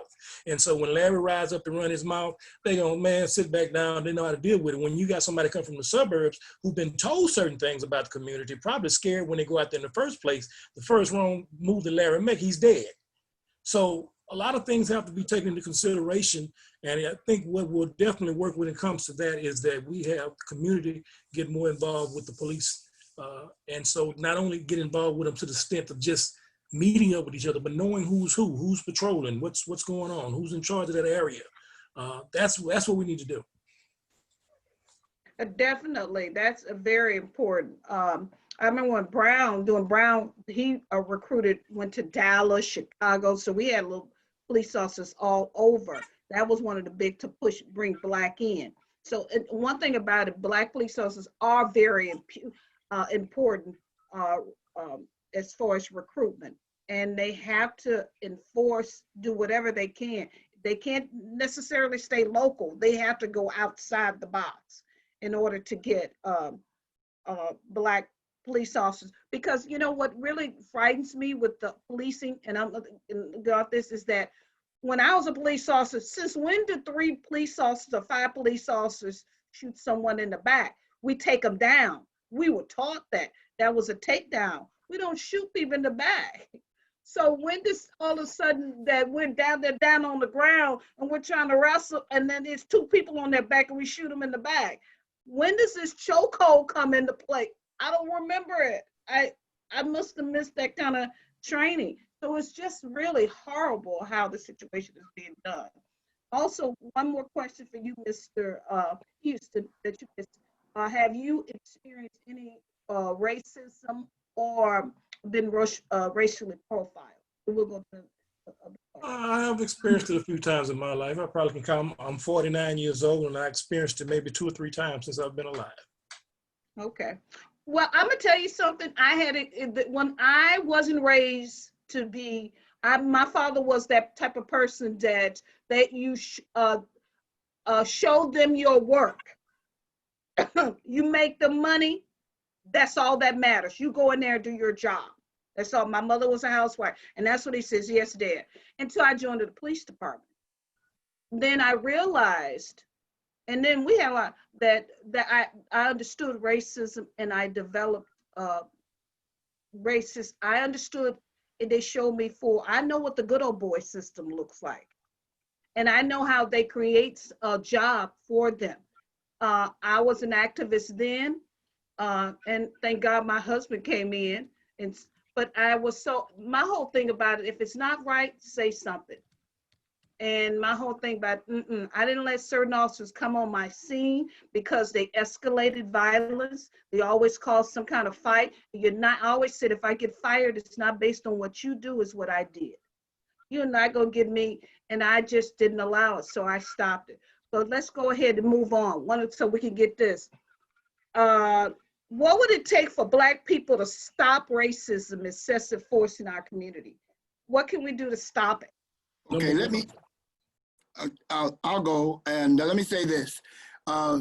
And so when Larry rides up to run his mouth, they go, man, sit back down. They know how to deal with it. When you got somebody come from the suburbs who've been told certain things about the community, probably scared when they go out there in the first place, the first wrong move that Larry make, he's dead. So a lot of things have to be taken into consideration. And I think what will definitely work when it comes to that is that we have the community get more involved with the police. And so not only get involved with them to the extent of just meeting up with each other, but knowing who's patrolling, what's going on, who's in charge of that area. That's what we need to do. Definitely, that's very important. I remember when Brown, he recruited, went to Dallas, Chicago, so we had little police officers all over. That was one of the big to bring Black in. So one thing about it, Black police officers are very important as far as recruitment, and they have to do whatever they can. They can't necessarily stay local. They have to go outside the box in order to get Black police officers. Because you know what really frightens me with the policing, and I'm got this, is that when I was a police officer, since when did 3 police officers or 5 police officers shoot someone in the back? We take them down. We were taught that was a takedown. We don't shoot people in the back. So when does all of a sudden that we're down on the ground and we're trying to wrestle, and then there's 2 people on their back and we shoot them in the back? When does this chokehold come into play? I don't remember it. I must have missed that kind of training. So it's just really horrible how the situation is being done. Also, one more question for you, Mr. Houston, that you missed. Have you experienced any racism or been racially profiled? We'll go to I have experienced it a few times in my life. I probably can count. I'm 49 years old, and I experienced it maybe 2 or 3 times since I've been alive. Okay. Well, I'm gonna tell you something. I had it when I wasn't raised to be. My father was that type of person that you show them your work. You make the money. That's all that matters. You go in there and do your job. That's all. My mother was a housewife, and that's what he says. Yes, Dad. Until I joined the police department, then I realized, and then we had a lot that I understood racism, and I developed racist. I understood, and they showed me I know what the good old boy system looks like, and I know how they create a job for them. I was an activist then, and thank God my husband came in, but I was my whole thing about it, if it's not right, say something. And my whole thing about, I didn't let certain officers come on my scene because they escalated violence. They always caused some kind of fight. I always said, if I get fired, it's not based on what you do, it's what I did. You're not gonna get me, and I just didn't allow it, so I stopped it. So let's go ahead and move on, so we can get this. What would it take for Black people to stop racism, excessive force in our community? What can we do to stop it? Okay, I'll go, and let me say this.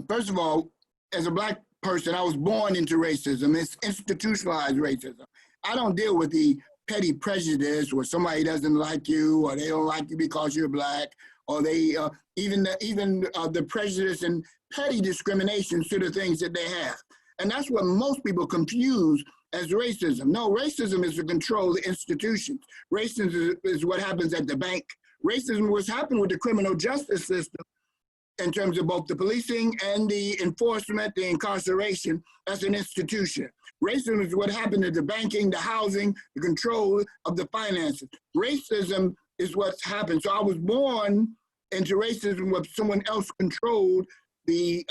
First of all, as a Black person, I was born into racism. It's institutionalized racism. I don't deal with the petty prejudice where somebody doesn't like you, or they don't like you because you're Black, or they even the prejudice and petty discrimination to the things that they have. And that's what most people confuse as racism. No, racism is to control the institutions. Racism is what happens at the bank. Racism was happening with the criminal justice system in terms of both the policing and the enforcement, the incarceration as an institution. Racism is what happened to the banking, the housing, the control of the finances. Racism is what's happened. So I was born into racism where someone else controlled the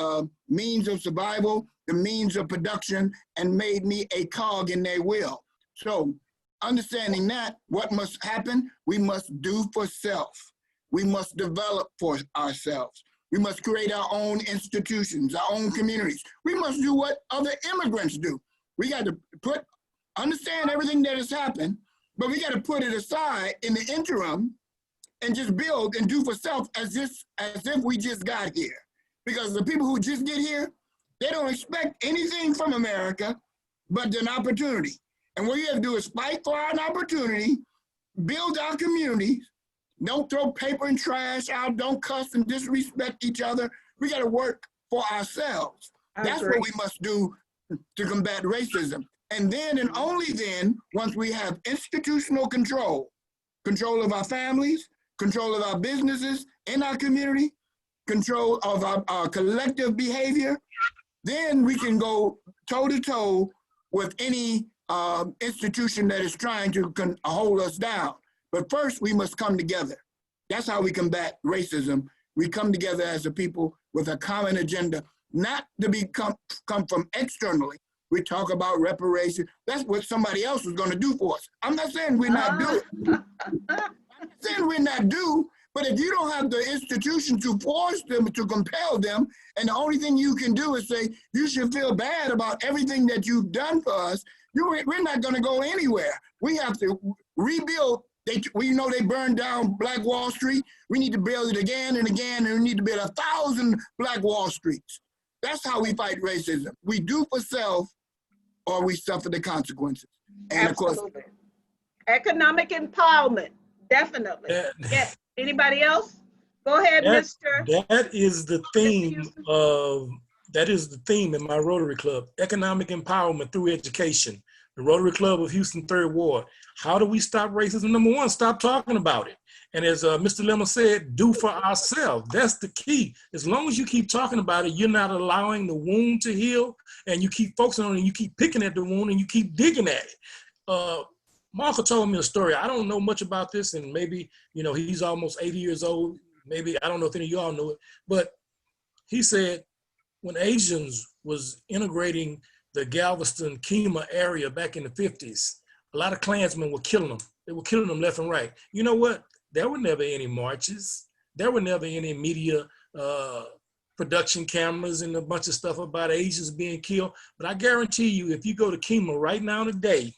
means of survival, the means of production, and made me a cog in their wheel. So understanding that, what must happen? We must do for self. We must develop for ourselves. We must create our own institutions, our own communities. We must do what other immigrants do. We got to understand everything that has happened, but we got to put it aside in the interim and just build and do for self as if we just got here. Because the people who just get here, they don't expect anything from America but an opportunity. And what you have to do is fight for an opportunity, build our communities. Don't throw paper and trash out. Don't cuss and disrespect each other. We got to work for ourselves. That's what we must do to combat racism. And then and only then, once we have institutional control of our families, control of our businesses in our community, control of our collective behavior, then we can go toe to toe with any institution that is trying to hold us down. But first, we must come together. That's how we combat racism. We come together as a people with a common agenda, not to come from externally. We talk about reparation. That's what somebody else is going to do for us. I'm not saying we're not doing. I'm not saying we're not due, but if you don't have the institution to force them, to compel them, and the only thing you can do is say, you should feel bad about everything that you've done for us, we're not going to go anywhere. We have to rebuild. We know they burned down Black Wall Street. We need to build it again and again, and we need to build 1,000 Black Wall Streets. That's how we fight racism. We do for self, or we suffer the consequences. And Absolutely. Of course, Economic empowerment, definitely. Yes. Anybody else? Go ahead, Mr. That is the theme of, that is the theme in my Rotary Club, economic empowerment through education. The Rotary Club of Houston 3rd Ward. How do we stop racism? Number one, stop talking about it. And as Mr. Lemmons said, do for ourselves. That's the key. As long as you keep talking about it, you're not allowing the wound to heal, and you keep focusing on it, and you keep picking at the wound, and you keep digging at it. Martha told me a story. I don't know much about this, and maybe, you know, he's almost 80 years old. Maybe, I don't know if any of y'all know it, but he said when Asians was integrating the Galveston, Kemah area back in the 50s, a lot of Klansmen were killing them. They were killing them left and right. You know what? There were never any marches. There were never any media production cameras and a bunch of stuff about Asians being killed. But I guarantee you, if you go to Kemah right now today,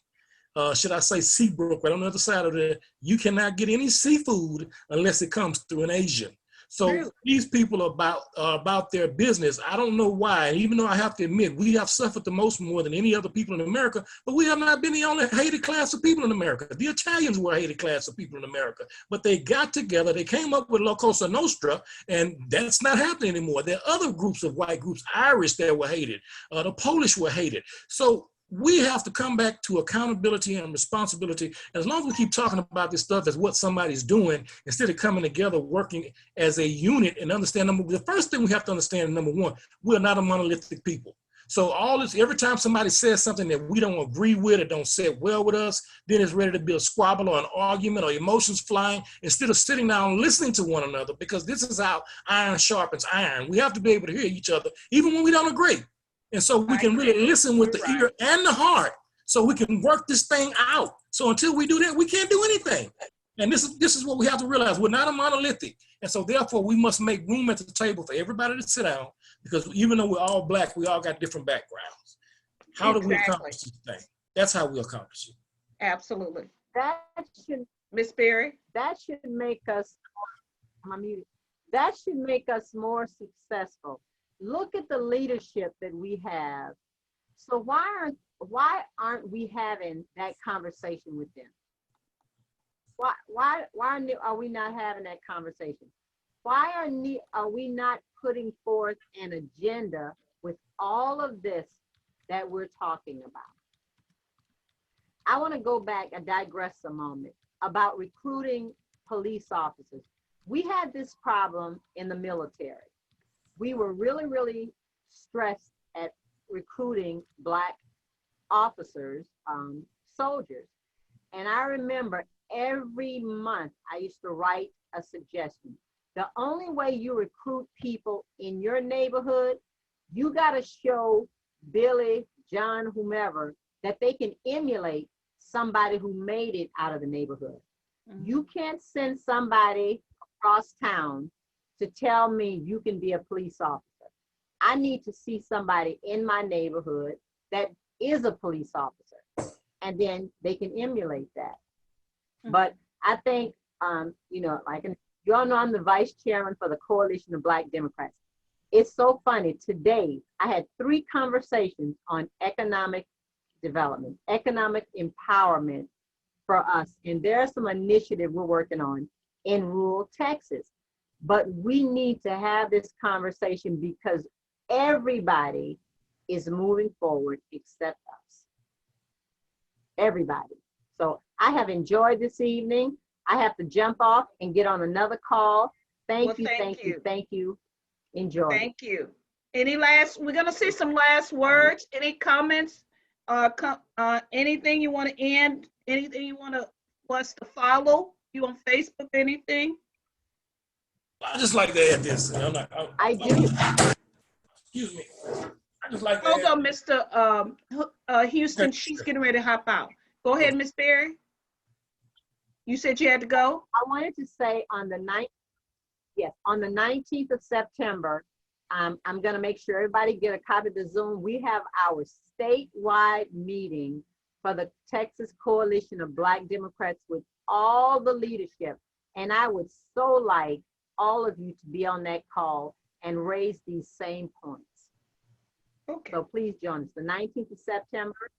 should I say Seabrook, right on the other side of there, you cannot get any seafood unless it comes through an Asian. So really? These people are about their business. I don't know why, even though I have to admit, we have suffered the most more than any other people in America, but we have not been the only hated class of people in America. The Italians were a hated class of people in America, but they got together, they came up with La Cosa Nostra, and that's not happening anymore. There are other groups of white groups, Irish, that were hated. The Polish were hated. So we have to come back to accountability and responsibility. As long as we keep talking about this stuff as what somebody's doing, instead of coming together, working as a unit and understand, the first thing we have to understand, number one, we're not a monolithic people. So all this, every time somebody says something that we don't agree with or don't sit well with us, then it's ready to be a squabble or an argument or emotions flying, instead of sitting down and listening to one another, because this is how iron sharpens iron. We have to be able to hear each other, even when we don't agree. And so we can really listen with the ear and the heart, so we can work this thing out. So until we do that, we can't do anything. And this is what we have to realize. We're not a monolithic. And so therefore, we must make room at the table for everybody to sit down, because even though we're all Black, we all got different backgrounds. How do we accomplish this thing? That's how we accomplish it. Absolutely. That should, Miss Berry? that should make us, I'm muted. That should make us more successful. Look at the leadership that we have. So why aren't we having that conversation with them? Why are we not having that conversation? Why are we not putting forth an agenda with all of this that we're talking about? I want to go back and digress a moment about recruiting police officers. We had this problem in the military. we were really, really stressed at recruiting Black officers, soldiers. And I remember every month I used to write a suggestion. The only way you recruit people in your neighborhood, you got to show Billy, John, whomever, that they can emulate somebody who made it out of the neighborhood. Mhm. You can't send somebody across town to tell me you can be a police officer. I need to see somebody in my neighborhood that is a police officer, and then they can emulate that. But I think, like you all know, I'm the vice chairman for the Coalition of Black Democrats. It's so funny. Today, I had 3 conversations on economic development, economic empowerment for us. And there's some initiative we're working on in rural Texas. But we need to have this conversation because everybody is moving forward except us. Everybody. So I have enjoyed this evening. I have to jump off and get on another call. Thank you. Enjoy. Thank you. We're gonna see some last words. Any comments? Anything you want to end? Anything you want us to follow? You on Facebook? Anything? I just like to add this. I do. Excuse me. I just like to Hold add, on, Mr. Houston. She's getting ready to hop out. Go ahead, Miss Berry. You said you had to go? I wanted to say on the 19th of September, I'm going to make sure everybody get a copy of the Zoom. We have our statewide meeting for the Texas Coalition of Black Democrats with all the leadership. And I would so like all of you to be on that call and raise these same points. Okay. So please join us. The 19th of September.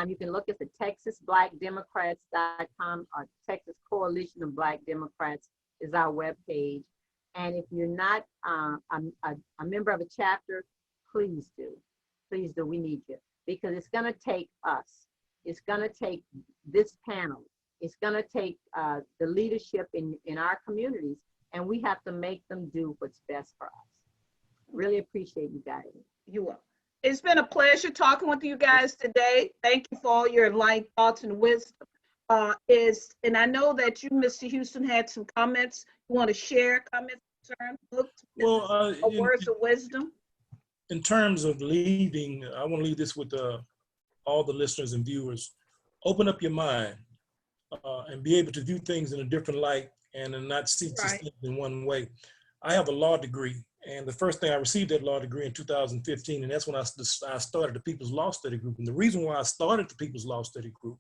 You can look at the TexasBlackDemocrats.com or Texas Coalition of Black Democrats is our webpage. And if you're not a member of a chapter, please do. Please do. We need you because it's going to take us. It's going to take this panel. It's going to take the leadership in our communities, and we have to make them do what's best for us. Really appreciate you guys. You will. It's been a pleasure talking with you guys today. Thank you for all your enlightened thoughts and wisdom. And I know that you, Mr. Houston, had some comments. You want to share comments, concerns, books, words of wisdom? in terms of leading, I want to leave this with all the listeners and viewers. Open up your mind and be able to view things in a different light and not see just things in one way. I have a law degree, and the first thing I received that law degree in 2015, and that's when I started the People's Law Study Group. And the reason why I started the People's Law Study Group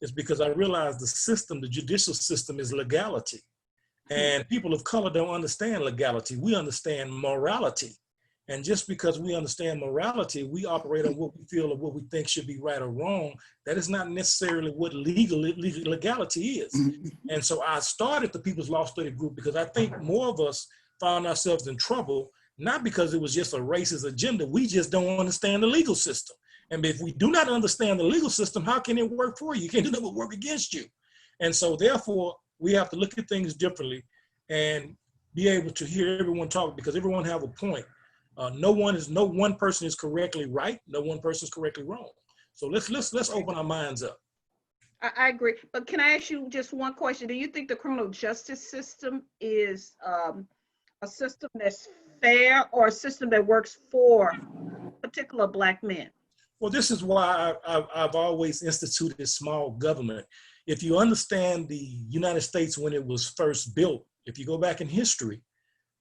is because I realized the system, the judicial system, is legality. And people of color don't understand legality. We understand morality. And just because we understand morality, we operate on what we feel or what we think should be right or wrong. That is not necessarily what legality is. And so I started the People's Law Study Group because I think more of us found ourselves in trouble, not because it was just a racist agenda. We just don't understand the legal system. And if we do not understand the legal system, how can it work for you? You can't do that but work against you. And so therefore, we have to look at things differently and be able to hear everyone talk, because everyone have a point. No one person is correctly right. No one person is correctly wrong. So let's open our minds up. I agree. But can I ask you just one question? Do you think the criminal justice system is a system that's fair or a system that works for particular Black men? Well, this is why I've always instituted small government. If you understand the United States when it was first built, if you go back in history,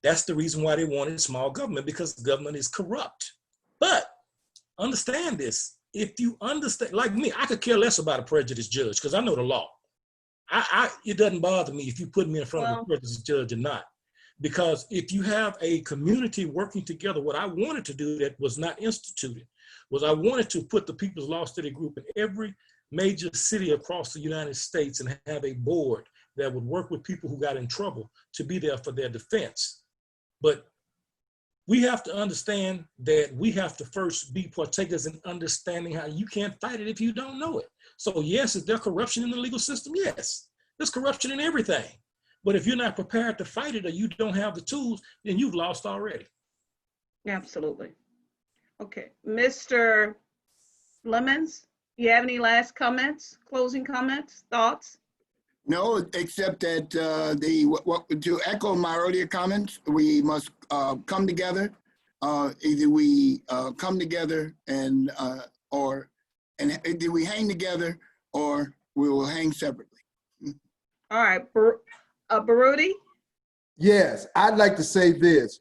that's the reason why they wanted small government, because government is corrupt. But understand this. If you understand, like me, I could care less about a prejudiced judge because I know the law. It doesn't bother me if you put me in front of a prejudiced judge or not. Because if you have a community working together, what I wanted to do that was not instituted was I wanted to put the People's Law Study Group in every major city across the United States and have a board that would work with people who got in trouble to be there for their defense. But we have to understand that we have to first be partakers in understanding how you can't fight it if you don't know it. So yes, is there corruption in the legal system? Yes, there's corruption in everything. But if you're not prepared to fight it or you don't have the tools, then you've lost already. Absolutely. Okay, Mr. Lemmons, you have any last comments, closing comments, thoughts? No, except that to echo my earlier comments, we must come together. Either we come together and either we hang together or we will hang separately. All right, Baruti? Yes, I'd like to say this.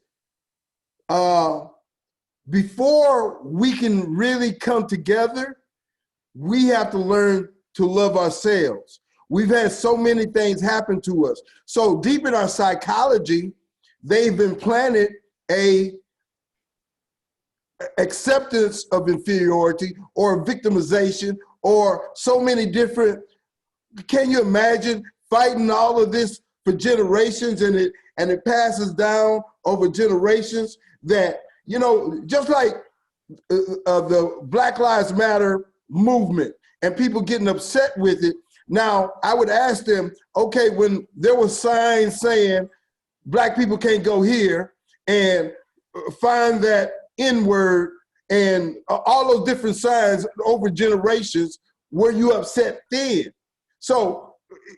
Before we can really come together, we have to learn to love ourselves. We've had so many things happen to us. So deep in our psychology, they've implanted a acceptance of inferiority or victimization or so many different. Can you imagine fighting all of this for generations, and it passes down over generations? That, you know, just like the Black Lives Matter movement and people getting upset with it. Now, I would ask them, okay, when there were signs saying Black people can't go here, and find that N-word and all those different signs over generations, were you upset then? So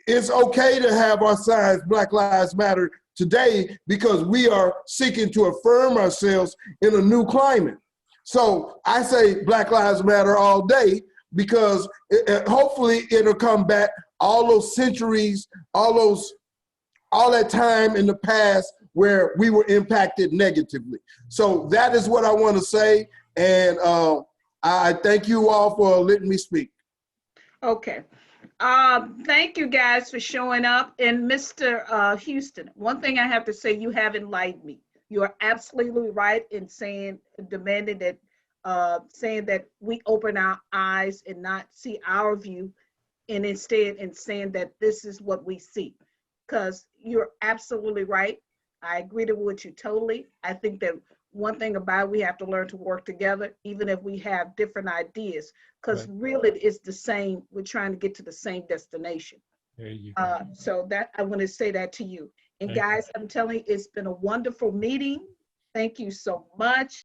it's okay to have our signs, Black Lives Matter, today, because we are seeking to affirm ourselves in a new climate. So I say Black Lives Matter all day, because hopefully it'll come back all those centuries, all that time in the past where we were impacted negatively. So that is what I want to say. And I thank you all for letting me speak. Okay. Thank you guys for showing up. And Mr. Houston, one thing I have to say, you have enlightened me. You are absolutely right in demanding that, saying that we open our eyes and not see our view, and instead saying that this is what we see. Because you're absolutely right. I agree with you totally. I think that one thing about it, we have to learn to work together, even if we have different ideas, because really it's the same. We're trying to get to the same destination. There you go. So that I want to say that to you. And guys, I'm telling you, it's been a wonderful meeting. Thank you so much.